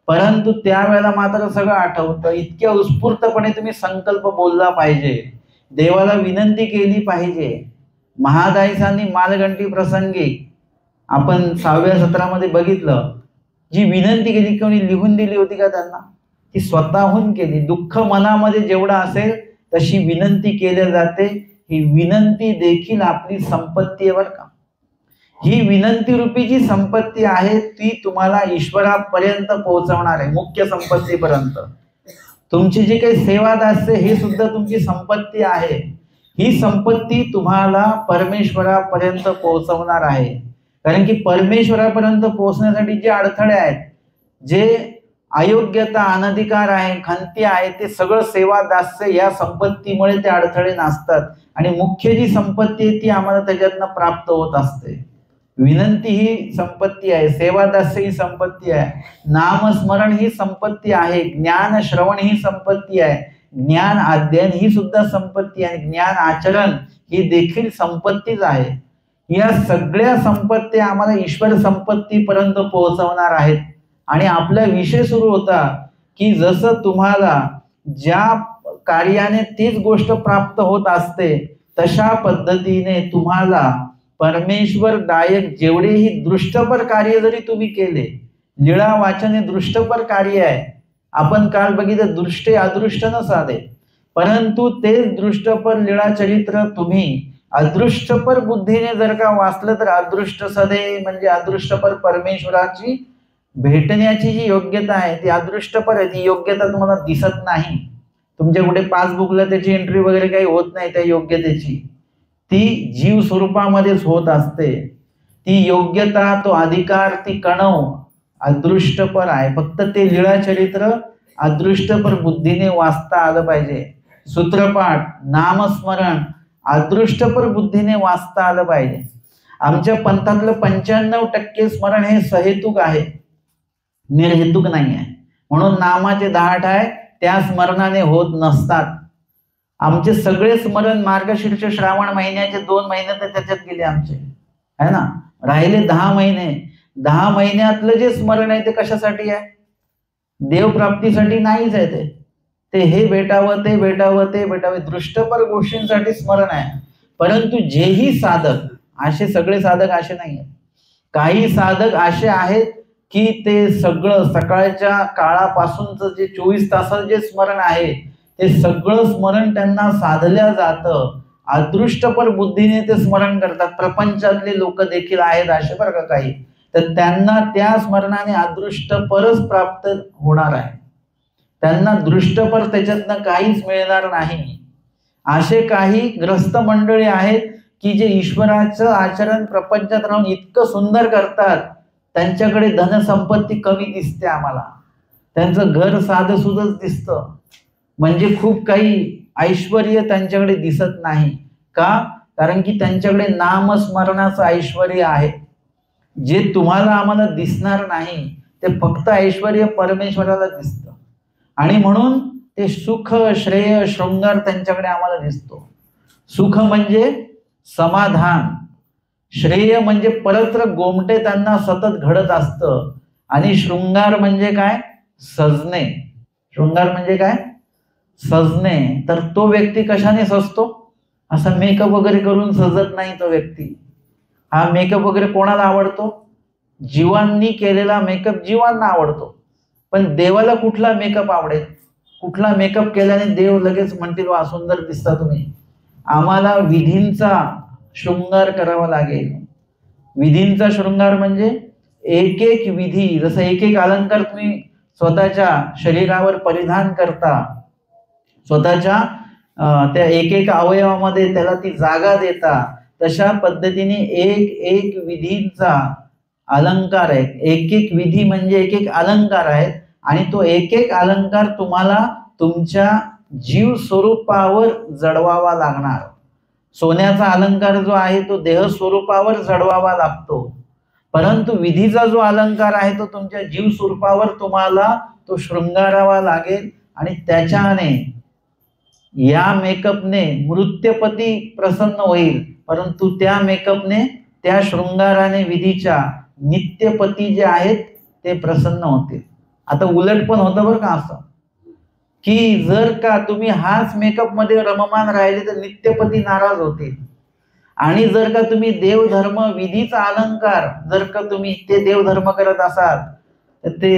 परंतु त्यावेळेला मात्र सगळं आठवतं. इतक्या उत्स्फूर्तपणे तुम्ही संकल्प बोलला पाहिजे, देवाला विनंती केली पाहिजे. महादायसांनी मालगंटी प्रसंगी आपण 6व्या सत्रामध्ये बघितलं जी विनंती केली कोणी लिहून दिली होती का त्यांना? ती स्वतःहून केली. दुःख मनामध्ये जेवढं असेल तशी विनंती केली जाते. ही विनंती देखील आपली संपत्ती आहे बरं का. ही विनंती रूपी जी संपत्ती आहे ती तुम्हाला ईश्वरापर्यंत पोहोचवणार आहे, मुख्य संपत्तीपर्यंत. तुमची जी काही सेवादास्य हे सुद्धा तुमची संपत्ती आहे. ही संपत्ती तुम्हाला परमेश्वरापर्यंत पोहोचवणार आहे. कारण की परमेश्वरापर्यंत पोहोचण्यासाठी जे अडथळे आहेत, जे अयोग्यता, अनधिकार आहे, खंती आहे, ते सगळं सेवादास्य या संपत्तीमुळे ते अडथळे नासतात. आणि मुख्य जी संपत्ती आहे ती आम्हाला त्याच्यातनं प्राप्त होत असते. विनंती ही संपत्ती आहे, सेवादास्य ही संपत्ती आहे, नामस्मरण ही संपत्ती आहे, ज्ञान श्रवण ही संपत्ती आहे, ज्ञान अध्ययन ही सुद्धा संपत्ती आहे, ज्ञान आचरण ही देखील संपत्तीच आहे. या सगळ्या संपत्ती आम्हाला ईश्वर संपत्तीपर्यंत पोहोचवणार आहेत. आणि आपला विषय सुरू होता की जसं तुम्हाला ज्या कार्याने तीच गोष्ट प्राप्त होत असते तशा पद्धतीने तुम्हाला परमेश्वर दायक जेवढेही दृष्टपर कार्य जरी तुम्ही केले, लीळा वाचन हे दृष्टपर कार्य आहे. आपण काल बघितलं दृष्टे अदृष्ट न साधे, परंतु तेच दृष्टपर लीळा चरित्र तुम्ही अदृष्टपर बुद्धीने जर का वाचलं तर अदृष्ट सदे म्हणजे अदृष्टपर परमेश्वराची भेटण्याची जी योग्यता आहे ती अदृष्टपर आहे. ती योग्यता तुम्हाला दिसत नाही, तुमच्या कुठे पासबुकला त्याची एंट्री वगैरे काही होत नाही. त्या योग्यतेची ती जीव स्वरूपामध्येच होत असते. ती योग्यता, तो अधिकार, ती कणव अदृष्टपर आहे. फक्त ते लीळा चरित्र अदृष्टपर बुद्धीने वाचता आलं पाहिजे. सूत्रपाठ, नामस्मरण अदृष्टपर बुद्धीने वाचता आलं पाहिजे. आमच्या पंथातलं 95% स्मरण हे सहेतुक आहे, निर्हेतुक नाही आहे. म्हणून नामाचे 10 आहे त्या स्मरणाने होत नसतात. आमचे सगळे स्मरण मार्गशीर्ष श्रावण महिन्याचे 2 महिने तर त्याच्यात गेले आमचे, है ना. राहिले 10 महिने. 10 महिन्यातलं जे स्मरण आहे ते कशासाठी आहे? देवप्राप्तीसाठी नाहीच आहे. ते हे भेटावं, ते भेटावं, ते भेटावे, दृष्टपर गोष्टींसाठी स्मरण आहे. परंतु जेही साधक, असे सगळे साधक असे नाही आहेत. काही साधक असे आहेत की ते सगळं सकाळच्या काळापासूनच जे 24 तासाचं जे स्मरण आहे ते सगळं स्मरण त्यांना साधल्या जातं. अदृष्टपर बुद्धीने ते स्मरण करतात. प्रपंचातले लोक देखील आहेत असे बरं का काही, तर त्यांना त्या स्मरणाने अदृष्टपरच प्राप्त होणार आहे. त्यांना दृष्टपर त्याच्यातनं काहीच मिळणार नाही. असे काही ग्रस्त मंडळी आहेत की जे ईश्वराचं आचरण प्रपंचात राहून इतकं सुंदर करतात, त्यांच्याकडे धनसंपत्ती कमी दिसते आम्हाला, त्यांचं घर साधं सुधच दिसतं, म्हणजे खूप काही ऐश्वर्य त्यांच्याकडे दिसत नाही. का? कारण की त्यांच्याकडे नामस्मरणाचं ऐश्वर्य आहे, जे तुम्हाला आम्हाला दिसणार नाही. ते फक्त ऐश्वर्य परमेश्वराला दिसतं. आणि म्हणून ते सुख, श्रेय, शृंगार त्यांच्याकडे आम्हाला दिसतो. सुख म्हणजे समाधान, श्रेय म्हणजे परत्र गोमटे त्यांना सतत घडत असतं, आणि शृंगार म्हणजे काय? सजणे. शृंगार म्हणजे काय? सजणे. तर तो व्यक्ती कशाने सजतो? असा मेकअप वगैरे करून सजत नाही तो व्यक्ती. हा मेकअप वगैरे कोणाला आवडतो? जीवांनी केलेला मेकअप जीवांना आवडतो. पण देवाला कुठला मेकअप आवडेल? कुठला मेकअप केल्याने देव लगेच म्हणतील वा सुंदर दिसता तुम्ही? आम्हाला विधींचा शृंगार करावा लागेल. विधींचा शृंगार म्हणजे एक एक विधी, जसं एक एक अलंकार तुम्ही स्वतःच्या शरीरावर परिधान करता, स्वतःच्या त्या एक एक अवयवामध्ये त्याला ती जागा देता, तशा पद्धतीने एक एक विधींचा अलंकार आहे. एक एक विधी म्हणजे एक एक अलंकार आहेत, आणि तो एक एक अलंकार तुम्हाला तुमच्या जीव स्वरूपावर जडवावा लागणार. सोन्याचा अलंकार जो आहे तो देह स्वरूपावर जडवावा लागतो, परंतु विधीचा जो अलंकार आहे तो तुमच्या जीव स्वरूपावर तुम्हाला तो शृंगारावा लागेल. आणि त्याच्याने या मेकअपने मृत्यपती प्रसन्न होईल, परंतु त्या मेकअपने, त्या शृंगाराने विधीच्या नित्यपती जे आहेत ते प्रसन्न होतील. आता उलट पण होतं बरं का असं, की जर का तुम्ही हाच मेकअप मध्ये रममान राहिले तर नित्यपती नाराज होतील. आणि जर का तुम्ही देवधर्म विधीचा अलंकार जर का तुम्ही ते देवधर्म करत असाल ते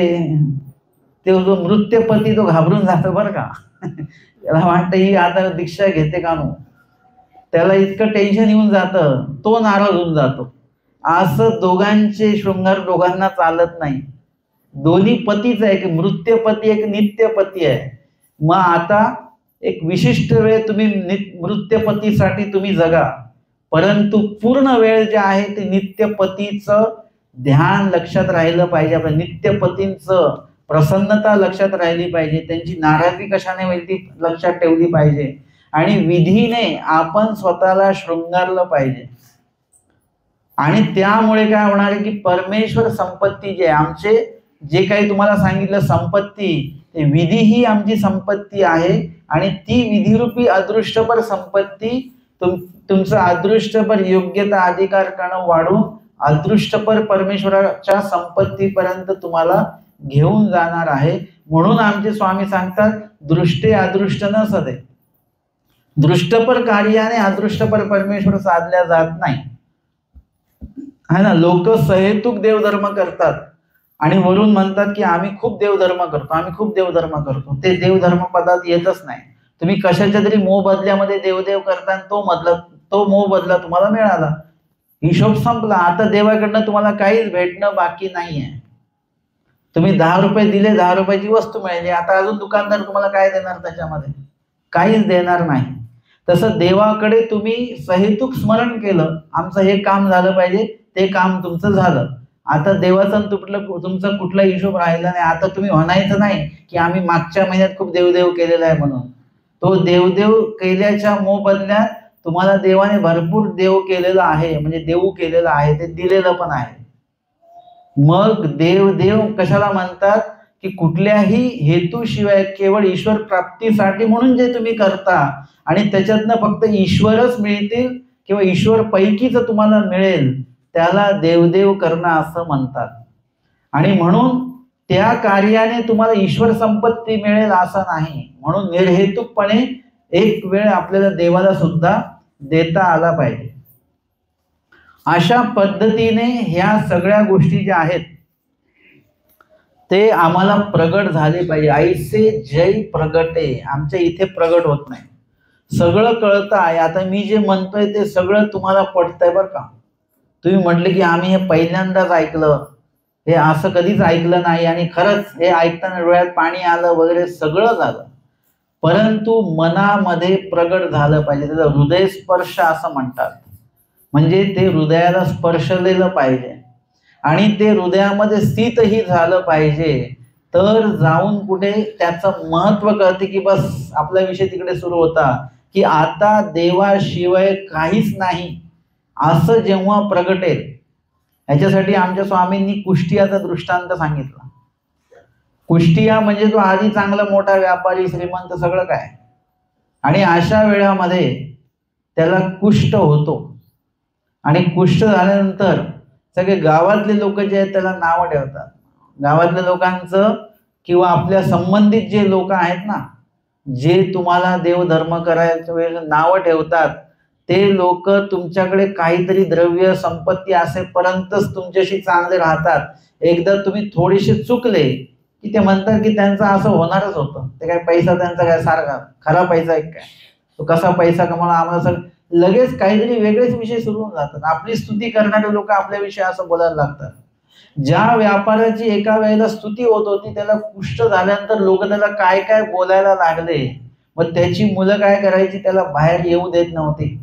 जो मृत्यपती तो घाबरून जातो बरं का. त्याला वाटतं ही आता दीक्षा घेते का नो, त्याला इतकं टेन्शन येऊन जातं, तो नाराज होऊन जातो. असं दोघांचे शृंगार दोघांना चालत नाही. दोन्ही पतीच आहे, की मृत्यपती एक नित्यपती आहे. मग आता एक विशिष्ट वेळ तुम्ही मृत्यपतीसाठी तुम्ही जगा, परंतु पूर्ण वेळ जे आहे ते नित्यपतीचं ध्यान लक्षात राहिलं पाहिजे. आपल्या नित्यपतींचं प्रसन्नता लक्षात राहिली पाहिजे, त्यांची नाराजी कशाने होईल ती लक्षात ठेवली पाहिजे, आणि विधीने आपण स्वतःला शृंगारलं पाहिजे. आणि त्यामुळे काय होणार आहे की परमेश्वर संपत्ती जे आमचे जे काही तुम्हाला सांगितलं संपत्ती, ते विधी ही आमची संपत्ती आहे. आणि ती विधिरूपी अदृष्टपर संपत्ती तुमचं अदृष्टपर योग्यता अधिकार करणं वाढून अदृष्टपर परमेश्वराच्या संपत्तीपर्यंत तुम्हाला घेऊन जाणार आहे. म्हणून आमचे स्वामी सांगतात, दृष्टे अदृष्ट न सदे. दृष्टपर कार्याने अदृष्टपर परमेश्वर साधल्या जात नाही, है ना. लोक सहेतुक देवधर्म करतात आणि वरून म्हणतात की आम्ही खूप देवधर्म करतो, आम्ही खूप देवधर्म करतो. ते देवधर्म पदात येतच नाही. तुम्ही कशाच्या तरी मोबदल्यामध्ये देवदेव करता, तो मोबदला तुम्हाला मिळाला, हिशोब संपला. आता देवाकडनं तुम्हाला काहीच भेटणं बाकी नाहीये. तुम्ही 10 रुपये दिले, 10 रुपयाची वस्तू मिळाली, आता अजून दुकानदार तुम्हाला काय देणार त्याच्यामध्ये? काहीच देणार नाही. तसं देवाकडे तुम्ही सहेतुक स्मरण केलं, आमचं हे काम झालं पाहिजे, ते काम तुमचं झालं. आता देवाचा तुमचा कुठला हिशोब राहिला नाही. आता तुम्ही म्हणायचं नाही की आम्ही मागच्या महिन्यात खूप देवदेव केलेला आहे म्हणून. तो देवदेव केल्याच्या मोबदल्यात तुम्हाला देवाने भरपूर देव केलेला आहे, म्हणजे देऊ केलेलं आहे, ते दिलेलं पण आहे. मग देव कशाला म्हणतात की कुठल्याही हेतूशिवाय केवळ ईश्वर प्राप्तीसाठी म्हणून जे तुम्ही करता आणि त्याच्यातनं फक्त ईश्वरच मिळतील किंवा ईश्वर पैकीच तुम्हाला मिळेल, त्याला देवदेव करणं असं म्हणतात. आणि म्हणून त्या कार्याने तुम्हाला ईश्वर संपत्ती मिळेल असं नाही. म्हणून निर्हेतुकपणे एक वेळ आपल्याला देवाला सुद्धा देता आला पाहिजे. अशा पद्धतीने ह्या सगळ्या गोष्टी ज्या आहेत ते आम्हाला प्रगट झाले पाहिजे. ऐसे जय प्रगटे, आमच्या इथे प्रगट होत नाही. सगळं कळतं आहे. आता मी जे म्हणतोय ते सगळं तुम्हाला पटतंय बरं का. तुम्ही म्हटले की आम्ही हे पहिल्यांदाच ऐकलं, हे असं कधीच ऐकलं नाही, आणि खरंच हे ऐकताना डोळ्यात पाणी आलं वगैरे सगळं झालं. परंतु मनामध्ये प्रगट झालं पाहिजे. त्याला हृदय स्पर्श असं म्हणतात. म्हणजे ते हृदयाला स्पर्शलेलं पाहिजे आणि ते हृदयामध्ये स्थितही झालं पाहिजे. तर जाऊन कुठे त्याचं महत्व कळते की बस आपला विषय तिकडे सुरू होता की आता देवाशिवाय काहीच नाही असं जेव्हा प्रगटेल. ह्याच्यासाठी आमच्या स्वामींनी कुष्टियाचा दृष्टांत सांगितला. कुष्टिया म्हणजे तो आधी चांगला मोठा व्यापारी श्रीमंत सगळं काय, आणि अशा वेळामध्ये त्याला कुष्ठ होतो आणि कुष्ठ झाल्यानंतर सगळे गावातले लोक जे आहेत त्याला नावं ठेवतात. गावातल्या लोकांचं किंवा आपल्या संबंधित जे लोक आहेत ना, जे तुम्हाला देवधर्म करायच्या वेळेस नावं ठेवतात, ते लोक तुमच्याकडे काहीतरी द्रव्य संपत्ती असेपर्यंतच तुमच्याशी चांगले राहतात. एकदा तुम्ही थोडेसे चुकले की ते म्हणतात की त्यांचं असं होणारच होतं. ते काय पैसा त्यांचा काय सारखा खरा पैसा आहे काय, तो कसा पैसा कमावला आम्हाला सगळं, लगेच काहीतरी वेगळेच विषय सुरू होऊन जातात. आपली स्तुती करणारे लोक आपल्याविषयी असं बोलायला लागतात. ज्या व्यापाऱ्याची एका वेळेला स्तुती होत होती त्याला कुष्ठ झाल्यानंतर लोक त्याला काय काय बोलायला लागले. मग त्याची मुलं काय करायची, त्याला बाहेर येऊ देत नव्हती.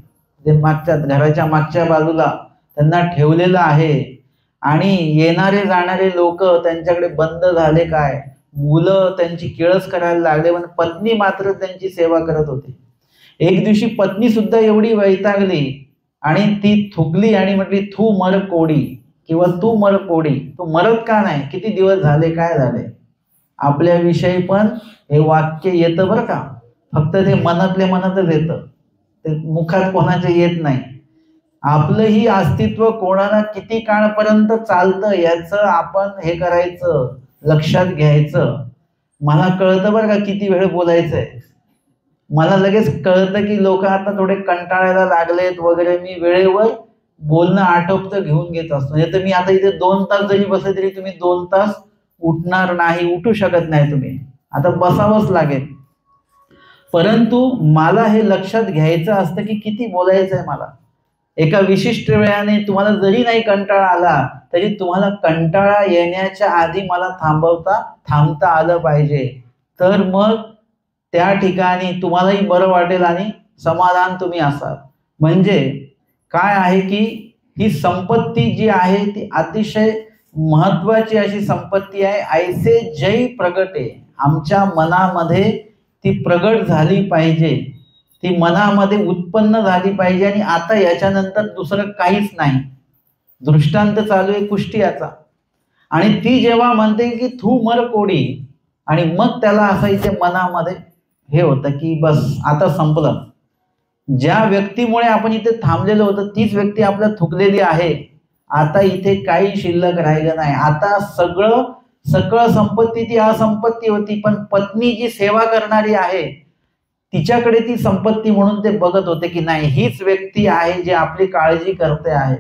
ते घराच्या मागच्या बाजूला त्यांना ठेवलेलं आहे. आणि येणारे जाणारे लोक त्यांच्याकडे बंद झाले. काय मुलं त्यांची किळस करायला लागले, पण पत्नी मात्र त्यांची सेवा करत होती. एक दिवशी पत्नी सुद्धा एवढी वैतागली आणि ती थुकली आणि म्हटली, तू मर कोडी किंवा तू मर कोडी, तू मरत का नाही, किती दिवस झाले, काय झाले. आपल्याविषयी पण हे वाक्य येतं बरं का, फक्त ते मनातल्या मनातच येतं, ते मुखात कोणाचे येत नाही. आपलंही अस्तित्व कोणाला किती काळपर्यंत चालतं याचं आपण हे करायचं, लक्षात घ्यायचं. मला कळतं बरं का किती वेळ बोलायचंय. मला लगेच कळतं की लोक आता थोडे कंटाळायला लागलेत वगैरे. मी वेळेवर बोलणं आटोपतं घेऊन घेत असतो. नाही तर मी आता इथे 2 तास जरी बसले तरी तुम्ही 2 तास उठणार नाही, उठू शकत नाही तुम्ही, आता बसावंच लागेल. परंतु मला हे लक्षात घ्यायचं असतं की किती बोलायचं आहे मला. एका विशिष्ट वेळाने तुम्हाला जरी नाही कंटाळा आला तरी तुम्हाला कंटाळा येण्याच्या आधी मला थांबता आलं पाहिजे. तर मग त्या ठिकाणी तुम्हालाही बरं वाटेल आणि समाधान तुम्ही असाल. म्हणजे काय आहे की ही संपत्ती जी आहे ती अतिशय महत्वाची अशी संपत्ती आहे. ऐसे जय प्रगटे, आमच्या मनामध्ये ती प्रगट झाली पाहिजे, ती मनामध्ये उत्पन्न झाली पाहिजे. आणि आता याच्यानंतर दुसरं काहीच नाही. दृष्टांत चालू आहे कुष्टियाचा, आणि ती जेव्हा म्हणते की थू मर कोडी, आणि मग त्याला असं इथे मनामध्ये हे होतं की बस आता संपलं. ज्या व्यक्तीमुळे आपण इथे थांबलेलो होतो तीच व्यक्ती आपल्या थुकलेली आहे. आता इथे काही शिल्लक राहिलं नाही. आता सगळं संपत्ती ती असंपत्ती होती, पण पत्नी जी सेवा करणारी आहे तिच्याकडे ती संपत्ती म्हणून ते बघत होते की नाही, हीच व्यक्ती आहे जी आपली काळजी करते आहे.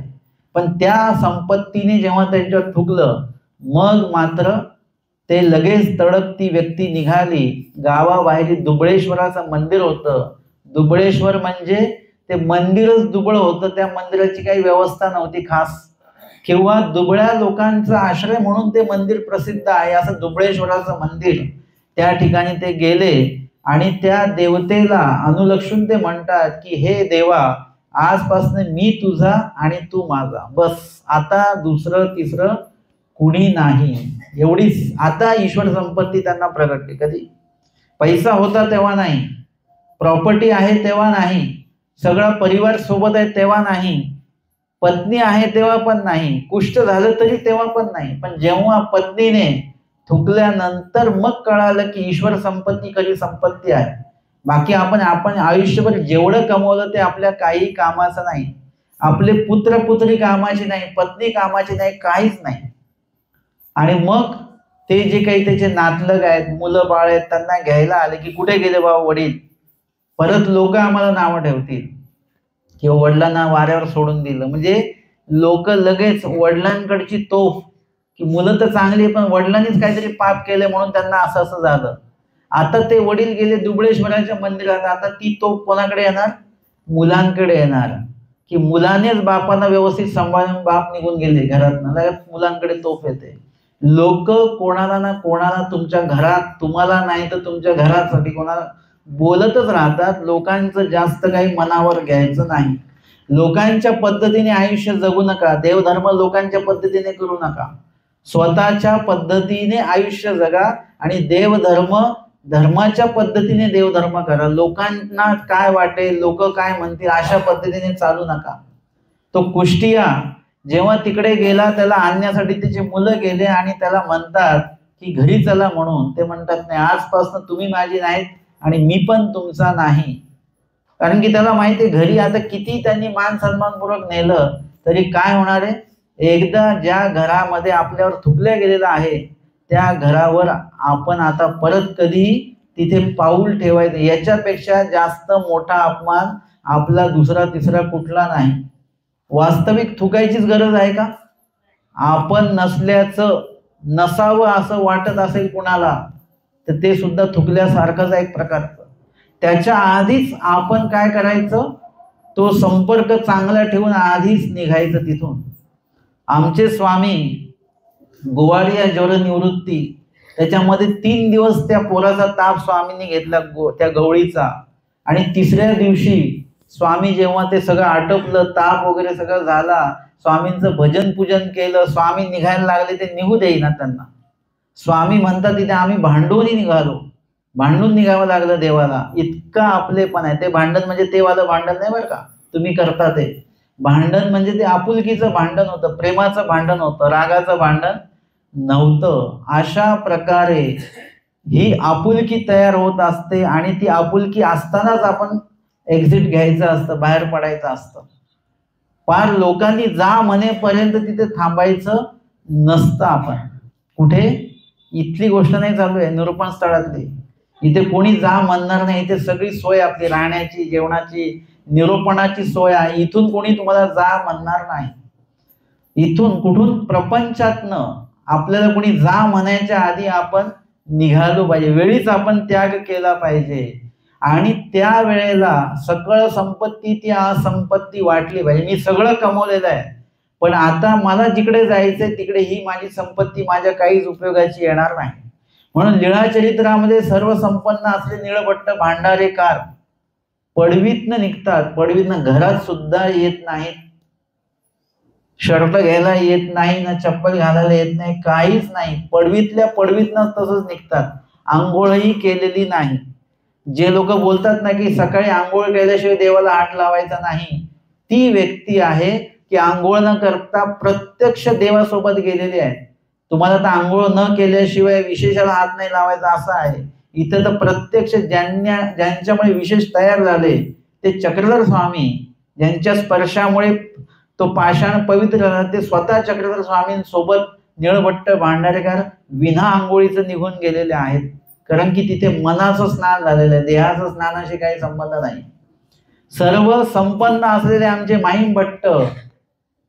पण त्या संपत्तीने जेव्हा त्यांच्यावर थुकलं मग मात्र ते लगेच तडक ती व्यक्ती निघाली. गावाबाहेर दुबळेश्वराचं मंदिर होतं. दुबळेश्वर म्हणजे ते मंदिरच दुबळ होतं, त्या मंदिराची काही व्यवस्था नव्हती खास, किंवा दुबळ्या लोकांचा आश्रय म्हणून ते मंदिर प्रसिद्ध आहे असं दुबळेश्वराचं मंदिर. त्या ठिकाणी ते गेले आणि त्या देवतेला अनुलक्षून ते म्हणतात की हे देवा, आजपासून मी तुझा आणि तू माझा, बस आता दुसरं तिसरं कुणी नाही. एवढीच आता ईश्वर संपत्ती त्यांना प्रगटली. कधी पैसा होता तेव्हा नाही, प्रॉपर्टी आहे तेव्हा नाही, सगळा परिवार सोबत आहे तेव्हा नाही, पत्नी आहे तेव्हा पण नाही, कुष्ठ झालं तरी तेव्हा पण नाही. पण जेव्हा पत्नीने थुकल्यानंतर मग कळालं की ईश्वर संपत्ती खरी संपत्ती आहे. बाकी आपण आयुष्यभर जेवढं कमवलं ते आपल्या काही कामाचं नाही, आपले पुत्र पुत्री कामाची नाही, पत्नी कामाची नाही, काहीच नाही. आणि मग ते जे काही त्याचे नातलग आहेत, मुलं बाळ आहेत, त्यांना घ्यायला आले की कुठे गेले बाबा वडील, परत लोक आम्हाला नावं ठेवतील किंवा वडिलांना वाऱ्यावर सोडून दिलं. म्हणजे लोक लगेच वडिलांकडची तोफ की मुलं तर चांगली पण वडिलांनीच काहीतरी पाप केले म्हणून त्यांना असं झालं. आता ते वडील गेले दुबळेश्वराच्या मंदिरात, आता ती तोफ कोणाकडे येणार, मुलांकडे येणार की मुलानेच बापांना व्यवस्थित सांभाळून बाप निघून गेले घरातनं, लगेच मुलांकडे तोफ येते. लोक कोणाला ना कोणाला तुमच्या घरात, तुम्हाला नाही तर तुमच्या घरासाठी कोणाला बोलतच राहतात. लोकांचं जास्त काही मनावर घ्यायचं नाही. लोकांच्या पद्धतीने आयुष्य जगू नका, देवधर्म लोकांच्या पद्धतीने करू नका, स्वतःच्या पद्धतीने आयुष्य जगा आणि धर्माच्या पद्धतीने देवधर्म करा. लोकांना काय वाटेल, लोक काय म्हणतील अशा पद्धतीने चालू नका. तो कुष्टिया जेव्हा तिकडे गेला त्याला आणण्यासाठी त्याचे मुलं गेले आणि त्याला म्हणतात की घरी चला म्हणून. ते म्हणतात नाही, आजपासून तुम्ही माझी नाहीत आणि मी पण तुमचा नाही. कारण की त्याला माहिती आहे घरी आता किती त्यांनी मान सन्मानपूर्वक नेलं तरी काय होणार आहे, एकदा ज्या घरामध्ये आपल्यावर थुकल्या गेलेला आहे त्या घरावर आपण आता परत कधी तिथे पाऊल ठेवायचं. याच्यापेक्षा जास्त मोठा अपमान आपला दुसरा तिसरा कुठला नाही. वास्तविक थुकायचीच गरज आहे का? आपण नसावं असं वाटत असेल कुणाला तर ते सुद्धा थुकल्यासारखंच आहे एक प्रकारचं. त्याच्या आधीच आपण काय करायचं, तो संपर्क चांगला ठेवून आधीच निघायचं तिथून. आमचे स्वामी गोवाडिया ज्वर निवृत्ती, त्याच्यामध्ये 3 दिवस त्या पोराचा ताप स्वामींनी घेतला त्या गवळीचा, आणि तिसऱ्या दिवशी स्वामी जेव्हा ते सगळं आटोपलं, ताप वगैरे सगळं झाला, स्वामींचं भजन पूजन केलं, स्वामी निघायला लागले, ते निघू देईना त्यांना. स्वामी म्हणतात तिथे आम्ही भांडूनही निघालो, भांडून निघावं लागलं देवाला. इतका आपलेपण आहे. ते भांडण म्हणजे ते वालं भांडण नाही बरं का तुम्ही करता ते भांडण, म्हणजे ते आपुलकीचं भांडण होतं, प्रेमाचं भांडण होतं, रागाचं भांडण नव्हतं. अशा प्रकारे ही आपुलकी तयार होत असते आणि ती आपुलकी असतानाच आपण एक्झिट घ्यायचं असतं, बाहेर पडायचं असतं. फार लोकांनी जा म्हणेपर्यंत तिथे थांबायचं नसतं. आपण कुठे इथली गोष्ट नाही चालू आहे निरूपण स्थळातली, इथे कोणी जा म्हणणार नाही. इथे सगळी सोय आपली राहण्याची, जेवणाची, निरूपणाची सोय आहे. इथून कोणी तुम्हाला जा म्हणणार नाही. इथून कुठून प्रपंचातनं आपल्याला कोणी जा म्हणायच्या आधी आपण निघालो पाहिजे, वेळीच आपण त्याग केला पाहिजे आणि त्या वेळेला सकळ संपत्ती ती असंपत्ती वाटली पाहिजे. मी सगळं कमवलेलं आहे, पण आता मला जिकडे जायचंय तिकडे ही माझी संपत्ती माझ्या काहीच उपयोगाची येणार नाही. म्हणून लीळाचरित्रामध्ये सर्व संपन्न असले निळभट्ट भांडारेकार पडवीतनं निघतात, पडवीतनं घरात सुद्धा येत नाहीत, शर्ट घ्यायला येत नाही ना चप्पल घालायला येत नाही, काहीच नाही, पडवीतल्या पडवीतनं तसंच निघतात, आंघोळही केलेली नाही. जे लोक बोलतात ना की सकाळी आंघोळ केल्याशिवाय देवाला हात लावायचा नाही, ती व्यक्ती आहे की आंघोळ न करता प्रत्यक्ष देवासोबत गेलेली आहे. तुम्हाला तर आंघोळ न केल्याशिवाय विशेषाला हात नाही लावायचा असं आहे. इथं तर प्रत्यक्ष ज्यांच्यामुळे विशेष तयार झाले ते चक्रधर स्वामी, ज्यांच्या स्पर्शामुळे तो पाषाण पवित्र झाला, ते स्वतः चक्रधर स्वामींसोबत निळभट्ट भांडारेकर विना आंघोळीचं निघून गेलेले आहेत. कारण की तिथे मनाचं स्नान झालेलं आहे, देहाचं स्नानाशी काही संबंध नाही. सर्व संपन्न असलेले आमचे माहीम भट्ट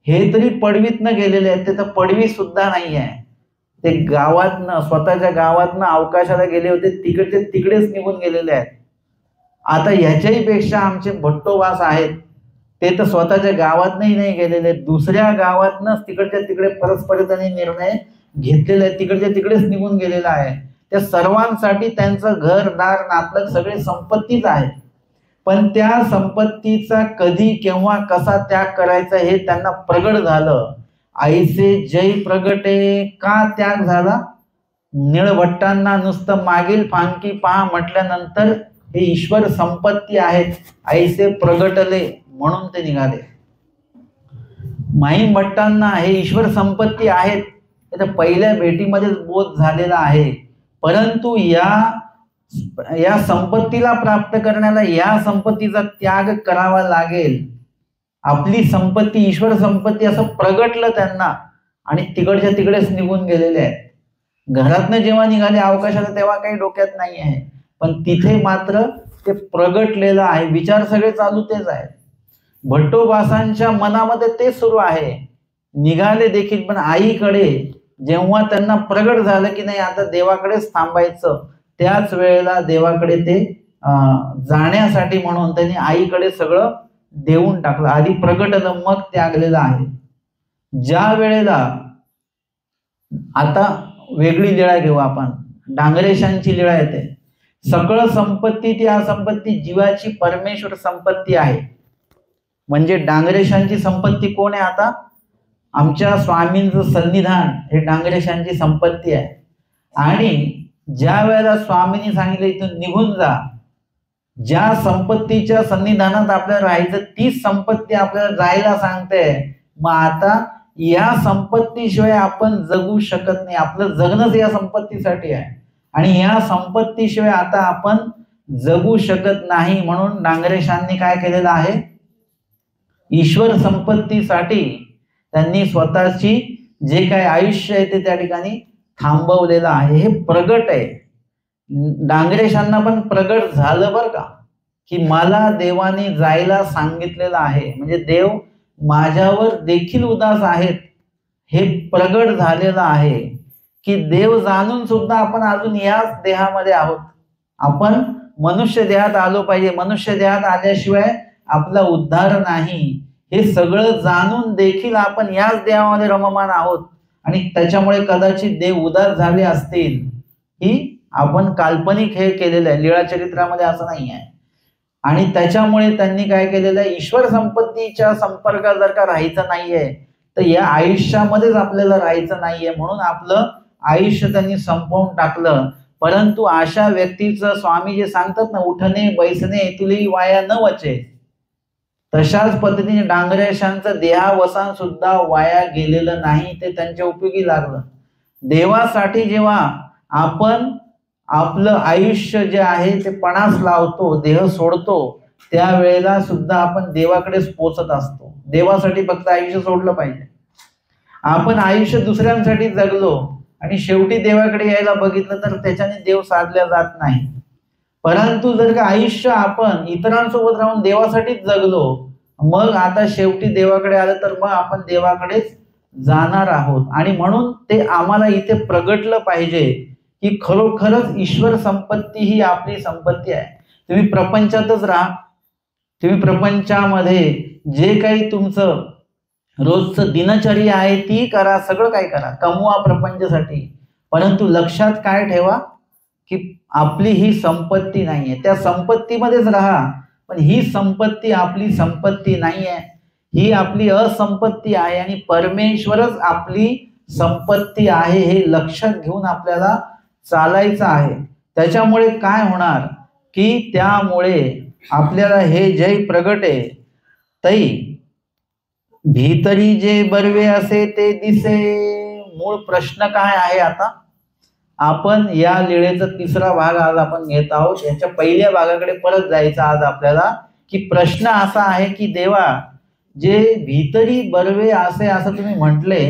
हे तरी पडवीतनं गेलेले आहेत, ते तर पडवी सुद्धा नाही आहे, ते गावातनं स्वतःच्या गावातनं अवकाशाला गेले होते, तिकडचे तिकडेच निघून गेलेले आहेत. आता ह्याच्याही पेक्षा आमचे भट्टोवास आहेत, ते तर स्वतःच्या गावातनंही नाही गेलेले, दुसऱ्या गावातनंच तिकडच्या तिकडे परस्पर त्यांनी निर्णय घेतलेला आहे, तिकडच्या तिकडेच निघून गेलेला आहे. त्या सर्वांसाठी त्यांचं घर दार नातलग सगळे संपत्तीच आहे, पण त्या संपत्तीचा कधी केव्हा कसा त्याग करायचा हे त्यांना प्रगट झालं. आईचे जय प्रगटे का त्याग झाला? निळभट्टांना नुसतं मागील फांकी पहा म्हटल्यानंतर हे ईश्वर संपत्ती आहेत, आईचे प्रगटले म्हणून ते निघाले. माहीम भट्टांना हे ईश्वर संपत्ती आहेत हे पहिल्या भेटीमध्येच बोध झालेला आहे, परंतु या संपत्तीला प्राप्त करण्याला या संपत्तीचा त्याग करावा लागेल. आपली संपत्ती ईश्वर संपत्ती असं प्रगटलं त्यांना आणि तिकडच्या तिकडेच निघून गेलेले आहेत. घरातनं जेव्हा निघाले अवकाशाला तेव्हा काही डोक्यात नाही आहे, पण तिथे मात्र ते प्रगटलेलं आहे, विचार सगळे चालू तेच आहेत. भट्टोबासांच्या मनामध्ये ते सुरू आहे, निघाले देखील, पण आईकडे जेव्हा त्यांना प्रगट झालं की नाही आता देवाकडेच थांबायचं, त्याच वेळेला देवाकडे ते जाण्यासाठी म्हणून त्यांनी आईकडे सगळं देऊन टाकलं. आधी प्रगटलं मग त्यागलेलं आहे. ज्या वेळेला आता वेगळी लीळा घेऊ आपण, डांगरेशांची लीळा येते. सकळ संपत्ती ती असंपत्ती जीवाची परमेश्वर संपत्ती आहे. म्हणजे डांगरेशांची संपत्ती कोण आहे? आता आमच्या स्वामींचं सन्निधान हे डांगरेशांची संपत्ती आहे. आणि ज्या वेळेला स्वामींनी सांगितलं इथून निघून जा, ज्या संपत्तीच्या सन्निधानात आपल्याला राहायचं तीच संपत्ती आपल्याला जायला सांगते. मग आता या संपत्तीशिवाय आपण जगू शकत नाही, आपलं जगणंच या संपत्तीसाठी आहे आणि या संपत्तीशिवाय आता आपण जगू शकत नाही. म्हणून डांगरेशांनी काय केलेलं आहे, ईश्वर संपत्तीसाठी त्यांनी स्वतःची जे काय आयुष्य आहे ते त्या ठिकाणी थांबवलेलं आहे. हे प्रगट आहे. डांगरेशांना पण प्रगट झालं बरं का, की मला देवाने जायला सांगितलेलं आहे, म्हणजे देव माझ्यावर देखील उदास आहेत हे प्रगट झालेलं आहे. की देव जाणून सुद्धा आपण अजून याच देहामध्ये आहोत, आपण मनुष्य देहात आलो पाहिजे, मनुष्य देहात आल्याशिवाय आपला उद्धार नाही, हे सगळं जाणून देखील आपण याच देहामध्ये रममान आहोत आणि त्याच्यामुळे कदाचित देव उदास झाले असतील. ही आपण काल्पनिक हे केलेलं आहे, लीळाचरित्रामध्ये असं नाही आहे. आणि त्याच्यामुळे त्यांनी काय केलेलं आहे, ईश्वर संपत्तीच्या संपर्कात जर का राहायचं नाहीये तर या आयुष्यामध्येच आपल्याला राहायचं नाहीये, म्हणून आपलं आयुष्य त्यांनी संपवून टाकलं. परंतु अशा व्यक्तीचं स्वामी जे सांगतात ना, उठणे बैसणे तुली वाया न वचे, तशाच पद्धतीने डांगरेशांचं देहावसान सुद्धा वाया गेलेलं नाही, ते त्यांच्या उपयोगी लागलं. देवासाठी जेव्हा आपण आपलं आयुष्य जे आहे ते पणास लावतो, देह सोडतो, त्यावेळेला सुद्धा आपण देवाकडेच पोचत असतो. देवासाठी फक्त आयुष्य सोडलं पाहिजे. आपण आयुष्य दुसऱ्यांसाठी जगलो आणि शेवटी देवाकडे यायला बघितलं तर त्याच्याने देव साधल्या जात नाही. परंतु जर का आयुष्य आपण इतरांसोबत राहून देवासाठीच जगलो, मग आता शेवटी देवाकडे आलं तर मग आपण देवाकडेच जाणार आहोत. आणि म्हणून ते आम्हाला इथे प्रगटलं पाहिजे की खरोखरच ईश्वर संपत्ती ही आपली संपत्ती आहे. तुम्ही प्रपंचातच राहा, तुम्ही प्रपंचामध्ये जे काही तुमचं रोजचं दिनचर्या आहे ती करा, सगळं काही करा, कमवा प्रपंचासाठी, परंतु लक्षात काय ठेवा की आपली ही संपत्ती नाहीये. त्या संपत्तीमध्येच राहा, पण ही संपत्ती आपली संपत्ती नाहीये, ही आपली असंपत्ती आहे आणि परमेश्वरच आपली संपत्ती आहे हे लक्षात घेऊन आपल्याला चालायचं आहे. त्याच्यामुळे काय होणार की त्यामुळे आपल्याला हे जय प्रगटे तै भीतरी जे बर्वे असे ते दिसे. मूळ प्रश्न काय आहे? आता आपण या लीळेचा तिसरा भाग आज आपण घेत आहोत. याच्या पहिल्या भागाकडे परत जायचं आज आपल्याला, की प्रश्न असा आहे की देवा, जे भीतरी बर्वे असे असं तुम्ही म्हटले,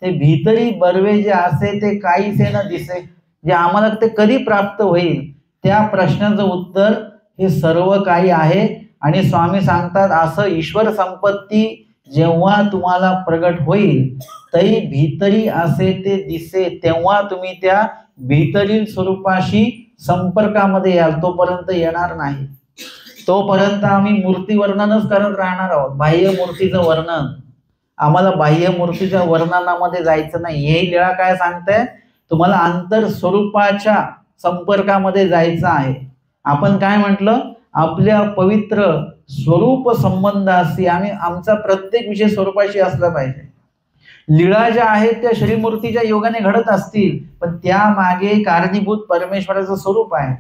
ते भीतरी बर्वे जे असे ते काहीसे न दिसे, जे आम्हाला ते कधी प्राप्त होईल, त्या प्रश्नाचं उत्तर हे सर्व काही आहे. आणि स्वामी सांगतात असं ईश्वर संपत्ती जेव्हा तुम्हाला प्रगट होईल, तरी भीतरी असे ते दिसे, तेव्हा तुम्ही त्या भीतरील स्वरूपाशी संपर्कामध्ये याल. तोपर्यंत येणार नाही. तोपर्यंत आम्ही मूर्ती वर्णनच करत राहणार आहोत, बाह्य मूर्तीचं वर्णन. आम्हाला बाह्य मूर्तीच्या वर्णनामध्ये जायचं नाही. हे लीळा काय सांगते? तुम्हाला अंतर स्वरूपाच्या संपर्कामध्ये जायचं आहे. आपण काय म्हटलं? आपल्या पवित्र स्वरूप संबंधाशी आम्ही आमचा प्रत्येक विषय स्वरूपाशी असला पाहिजे. लीळा ज्या आहेत त्या श्रीमूर्तीच्या योगाने घडत असतील, पण त्या मागे कारणीभूत परमेश्वराचं स्वरूप आहे.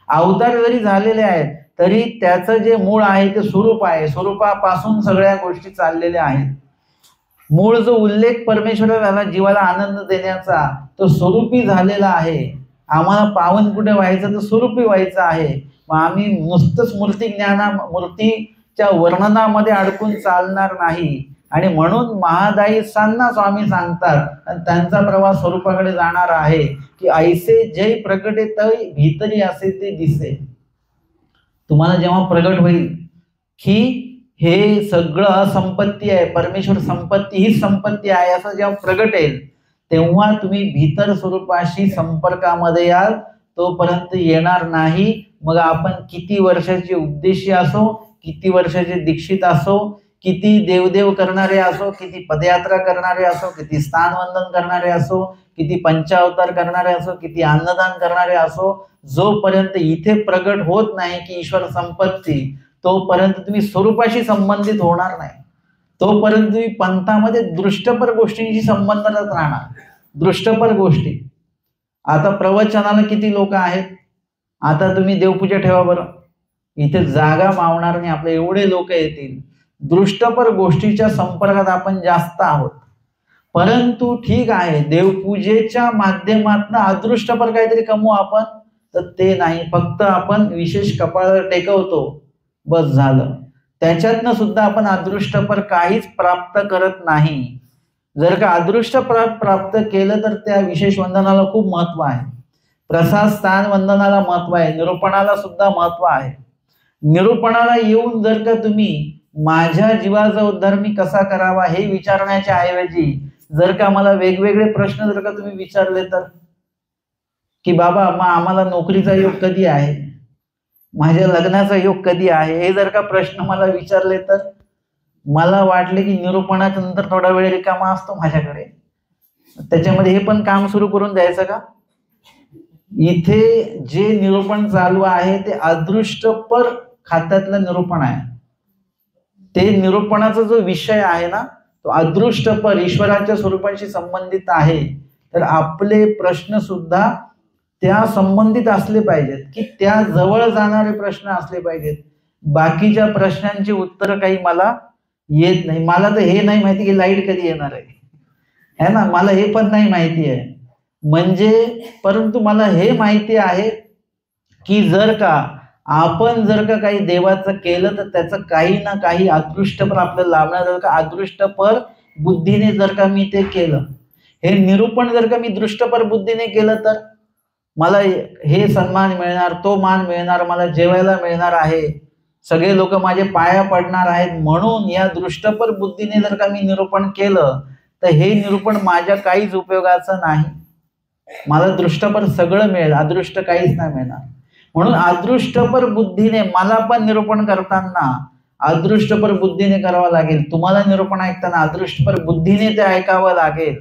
अवतार जरी झालेले आहेत तरी त्याचं जे मूळ आहे ते स्वरूप आहे. स्वरूपापासून सगळ्या गोष्टी चाललेल्या आहेत. मूळ जो उल्लेख परमेश्वराला झाला जीवाला आनंद देण्याचा, तो स्वरूपी झालेला आहे. आम्हाला पावन कुठे व्हायचं तर स्वरूपी व्हायचं आहे. मग आम्ही नुसतंच मूर्तीच्या वर्णनामध्ये अडकून चालणार नाही. आणि म्हणून महादायीसांना स्वामी सांगतात, आणि त्यांचा प्रवास स्वरूपाकडे जाणार आहे की ऐसे जय प्रगटे तै भीतरी असे ते दिसे. तुम्हाला जेव्हा प्रगट होईल की हे सगळं संपत्ती आहे, परमेश्वर संपत्ती ही संपत्ती आहे असं जेव्हा प्रगट येईल, तेव्हा तुम्ही भीतर स्वरूपाशी संपर्कामध्ये याल. तोपर्यंत येणार नाही. मग आपण किती वर्षाचे उपदेशी असो, किती वर्षाचे दीक्षित असो, किती देवदेव करणारे असो, किती पदयात्रा करणारे असो, किती स्थानवंदन करणारे असो, किती पंचावतार करणारे असो, किती अन्नदान करणारे असो, जोपर्यंत इथे प्रगट होत नाही की ईश्वर संपत्ती, तोपर्यंत तुम्ही स्वरूपाशी संबंधित होणार नाही. तोपर्यंत तुम्ही पंथामध्ये दृष्टपर गोष्टींशी संबंधात राहणार. दृष्टपर गोष्टी. आता प्रवचनाला किती लोक आहेत? आता तुम्ही देवपूजा ठेवा बरं, इथे जागा मावणार नाही, आपले एवढे लोक येतील. दृष्टपर गोष्टीच्या संपर्कात आपण जास्त आहोत. परंतु ठीक आहे, देवपूजेच्या माध्यमातून अदृष्टपर काहीतरी कमवू आपण, तर ते नाही. फक्त आपण विशेष कपाळावर टेकवतो, बस झालं. त्याच्यातनं सुद्धा आपण अदृष्टपर काहीच प्राप्त करत नाही. जर का अदृष्ट प्राप्त केलं तर त्या विशेष वंदनाला खूप महत्व आहे. प्रसाद स्थान वंदनाला महत्व आहे. निरूपणाला सुद्धा महत्व आहे. निरूपणाला येऊन जर का तुम्ही माझ्या जीवाचा उद्धार मी कसा करावा हे विचारण्याच्या ऐवजी जर का मला वेगवेगळे प्रश्न जर का तुम्ही विचारले तर, की बाबा मग आम्हाला नोकरीचा योग कधी आहे, माझ्या लग्नाचा योग कधी आहे, हे जर का प्रश्न मला विचारले तर मला वाटले की निरूपणाच्या नंतर थोडा वेळ रिकामा असतो माझ्याकडे, त्याच्यामध्ये हे पण काम सुरू करून द्यायचं का? इथे जे निरूपण चालू आहे ते अदृष्टपर खात्यातलं निरूपण आहे. ते निरूपणाचा जो विषय आहे ना, तो अदृष्टपर ईश्वराच्या स्वरूपाशी संबंधित आहे. तर आपले प्रश्न सुद्धा त्या संबंधित असले पाहिजेत, की त्या जवळ जाणारे प्रश्न असले पाहिजेत. बाकीच्या प्रश्नांची उत्तर काही मला येत नाही. मला तर हे नाही माहिती की लाईट कधी येणार आहे ना, मला हे पण नाही माहिती आहे. म्हणजे परंतु मला हे माहिती आहे की जर का आपण जर का काही देवाचं केलं तर त्याचं काही ना काही अदृष्टपर आपल्याला लाभणार. जर का अदृष्टपर बुद्धीने जर का मी ते केलं, हे निरूपण जर का मी दृष्टपर बुद्धीने केलं, तर मला हे सन्मान मिळणार, तो मान मिळणार, मला जेवायला मिळणार आहे, सगळे लोक माझे पाया पडणार आहेत. म्हणून या दृष्टपर बुद्धीने जर का मी निरूपण केलं तर हे निरूपण माझ्या काहीच उपयोगाचं नाही. मला दृष्टपर सगळं मिळेल, अदृष्ट काहीच नाही मिळणार. म्हणून अदृष्टपर बुद्धीने मला पण निरूपण करताना अदृष्टपर बुद्धीने करावं लागेल. तुम्हाला निरूपण ऐकताना अदृष्टपर बुद्धीने ते ऐकावं लागेल.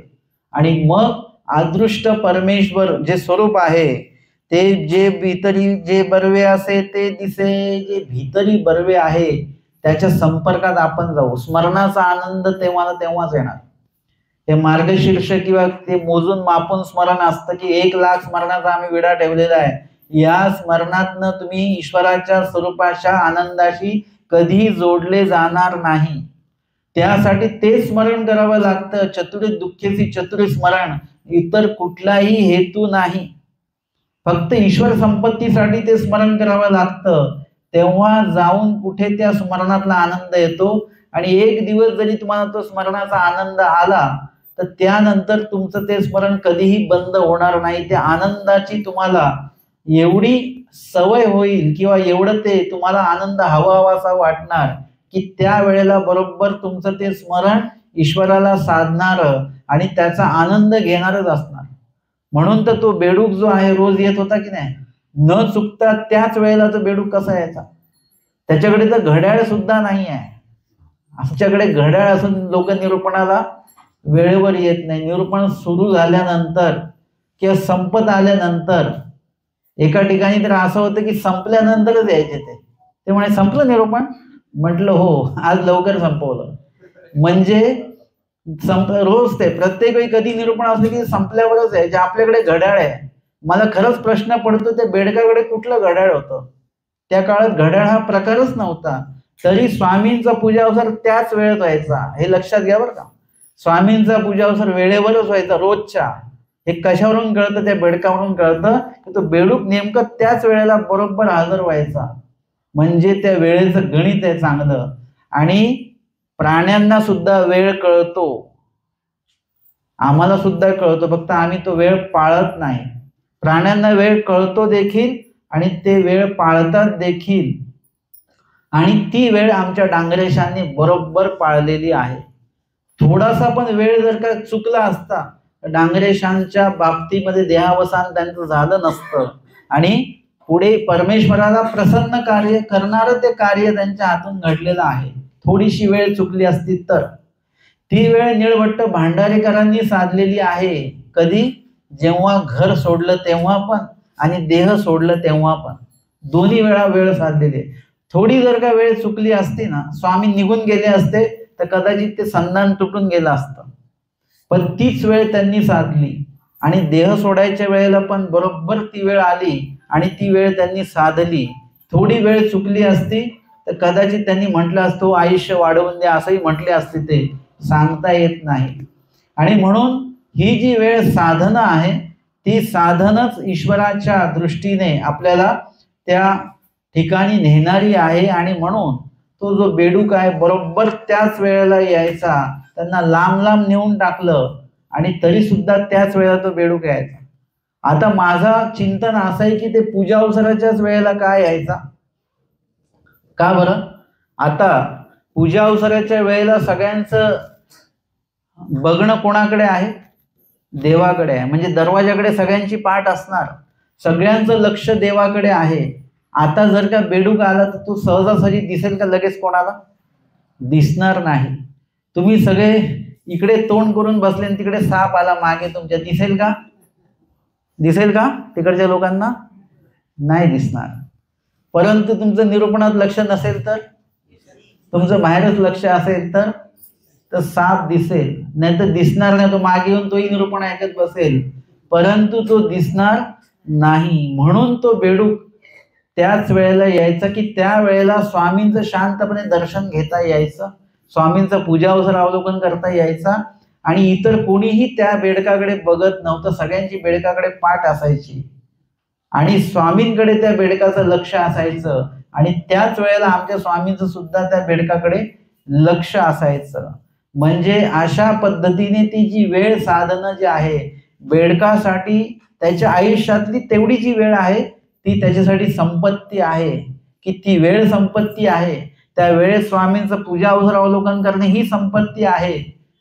आणि मग अदृष्ट परमेश्वर जे स्वरूप आहे ते जे भीतरी जे बर्वे असे ते दिसे, जे भीतरी बर्वे आहे त्याच्या संपर्कात आपण जाऊ. स्मरणाचा आनंद तेव्हाच येणार. ते मार्गशीर्ष किंवा ते मोजून मापून स्मरण असतं की 1,00,000 स्मरणाचा आम्ही विडा ठेवलेला आहे. या स्मरणातनं तुम्ही ईश्वराच्या स्वरूपाच्या आनंदाशी कधी जोडले जाणार नाही. त्यासाठी ते स्मरण करावं लागतं. चतुरी दुःखेची चतुरी स्मरण, इतर कुठलाही हेतू नाही. फक्त ईश्वर संपत्तीसाठी ते स्मरण करावं लागतं. तेव्हा जाऊन कुठे त्या स्मरणातला आनंद येतो. आणि एक दिवस जरी तुम्हाला तो स्मरणाचा आनंद आला तर त्यानंतर तुमचं ते स्मरण कधीही बंद होणार नाही. त्या आनंदाची तुम्हाला एवढी सवय होईल किंवा एवढं ते तुम्हाला आनंद हवासा वाटणार की त्या वेळेला बरोबर तुमचं ते स्मरण ईश्वराला साधणार आणि त्याचा आनंद घेणारच असणार. म्हणून तर तो बेडूक जो आहे रोज येत होता की नाही, न चुकता त्याच वेळेला तो बेडूक कसा यायचा. त्याच्याकडे तर घड्याळ सुद्धा नाही आहे. आमच्याकडे घड्याळ असून लोक निरूपणाला वेळेवर येत नाही. निरूपण सुरू झाल्यानंतर किंवा संपत आल्यानंतर एका ठिकाणी तर असं होतं की संपल्यानंतरच यायचे ते म्हणे संपलं निरूपण. म्हटलं हो, आज लवकर संपवलं. म्हणजे रोज ते प्रत्येक वेळी कधी निरूपण असलं की संपल्यावरच आहे. जे आपल्याकडे घड्याळ आहे, मला खरंच प्रश्न पडतो त्या बेडकाकडे कुठलं घड्याळ होतं. त्या काळात घड्याळ हा प्रकारच नव्हता. तरी स्वामींचा पूजा अवसर त्याच वेळेत व्हायचा. हे लक्षात घ्या बरं का. स्वामींचा पूजा अवसर वेळेवरच व्हायचा रोजच्या. हे कशावरून कळतं, त्या बेडकावरून कळतं की तो बेडूक नेमकं त्याच वेळेला बरोबर हजर व्हायचा. म्हणजे त्या वेळेचं गणित आहे चांगलं. आणि प्राण्यांना सुद्धा वेळ कळतो, आम्हाला सुद्धा कळतो, फक्त आम्ही तो वेळ पाळत नाही. प्राण्यांना वेळ कळतो देखील आणि ते वेळ पाळतात देखील. आणि ती वेळ आमच्या डांगरेशांनी बरोबर पाळलेली आहे. थोडासा पण वेळ जर का चुकला असता तर डांगरेशांच्या बाबतीमध्ये देहावसान त्यांचं झालं नसतं. आणि पुढे परमेश्वराला प्रसन्न कार्य करणारं ते कार्य त्यांच्या हातून घडलेलं आहे. थोडीशी वेळ चुकली असती तर. ती वेळ निळवट्ट भांडारेकरांनी साधलेली आहे. कधी? जेव्हा घर सोडलं तेव्हा पण आणि देह सोडलं तेव्हा पण. दोन्ही वेळा वेळ साधलेली. थोडी जर का वेळ चुकली असती ना, स्वामी निघून गेले असते तर कदाचित ते संधान तुटून गेलं असतं. पण तीच वेळ त्यांनी साधली. आणि देह सोडायच्या वेळेला पण बरोबर ती वेळ आली आणि ती वेळ त्यांनी साधली. थोडी वेळ चुकली असती तर कदाचित त्यांनी म्हटलं असतं आयुष्य वाढवून द्या, असंही म्हटले असते. ते सांगता येत नाही. आणि म्हणून ही जी वेळ साधना आहे ती साधनच ईश्वराच्या दृष्टीने आपल्याला त्या ठिकाणी नेणारी आहे. आणि म्हणून तो जो बेडूक आहे बरोबर त्याच वेळेला यायचा. त्यांना लांब लांब नेऊन टाकलं आणि तरी सुद्धा त्याच वेळेला तो बेडूक यायचा. आता माझा चिंतन असं आहे की ते पूजा अवसराच्याच वेळेला काय यायचा. का बरं? आता पूजा अवसराच्या वेळेला सगळ्यांचं बघणं कोणाकडे आहे? देवाकडे आहे. म्हणजे दरवाजाकडे सगळ्यांची पाठ असणार, सगळ्यांचं लक्ष देवाकडे आहे. आता जर का बेडूक आला तर तो सहजासहजी दिसेल का लगेच कोणाला? दिसणार नाही. तुम्ही सगळे इकडे तोंड करून बसले आणि तिकडे साप आला मागे तुमच्या, दिसेल का? दिसेल का तिकडच्या लोकांना? नाही दिसणार. परंतु तुमचं निरूपणात लक्ष नसेल तर, तुमचं बाहेरच लक्ष असेल तर साप दिसेल. नाही तर दिसणार नाही. तो मागे येऊन तोही निरूपण ऐकत बसेल, परंतु तो दिसणार नाही. म्हणून तो बेडूक त्याच वेळेला यायचा की त्या वेळेला स्वामींचं शांतपणे दर्शन घेता यायचं, स्वामींचं पूजा अवसर अवलोकन करता यायचा. आणि इतर कोणीही त्या बेडकाकडे बघत नव्हतं. सगळ्यांची बेडकाकडे पाठ असायची आणि स्वामींकडे त्या बेडकाचं लक्ष असायचं. आणि त्याच वेळेला आमच्या स्वामींचं सुद्धा त्या बेडकाकडे लक्ष असायचं. म्हणजे अशा पद्धतीने ती जी वेळ साधनं जी आहे बेडकासाठी, त्याच्या आयुष्यातली तेवढी जी वेळ आहे ती त्याच्यासाठी संपत्ती आहे. की ती वेळ संपत्ती आहे. त्या वेळेत स्वामींचं पूजा अवसर अवलोकन करणे ही संपत्ती आहे.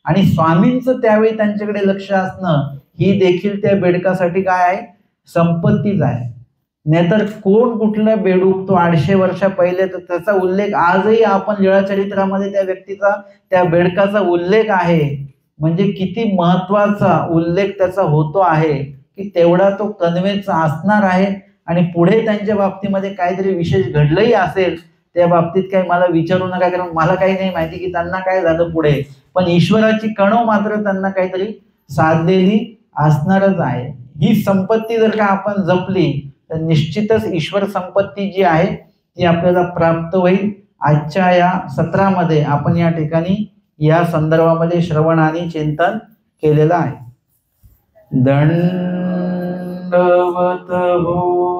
आणि स्वामींचं त्यावेळी त्यांच्याकडे लक्ष असणं ही देखील त्या बेडकासाठी काय आहे, संपत्तीच आहे. नाहीतर कोण कुठला बेडूक तो 800 वर्षा पहिले, तर त्याचा उल्लेख आजही आपण लीळाचरित्रामध्ये त्या व्यक्तीचा, त्या बेडकाचा उल्लेख आहे. म्हणजे किती महत्वाचा उल्लेख त्याचा होतो आहे की तेवढा तो कन्वेचा असणार आहे. आणि पुढे त्यांच्या बाबतीमध्ये काहीतरी विशेष घडलंही असेल त्या बाबतीत काही मला विचारू नका, कारण मला काही नाही माहिती की त्यांना काय झालं पुढे, पण ईश्वराची कणव मात्र त्यांना काहीतरी साधलेली असणारच आहे. ही संपत्ती जर का आपण जपली तर निश्चितच ईश्वर संपत्ती जी आहे ती आपल्याला प्राप्त होईल. आजच्या या सत्रामध्ये आपण या ठिकाणी या संदर्भामध्ये श्रवण आणि चिंतन केलेलं आहे. दंडवत हो.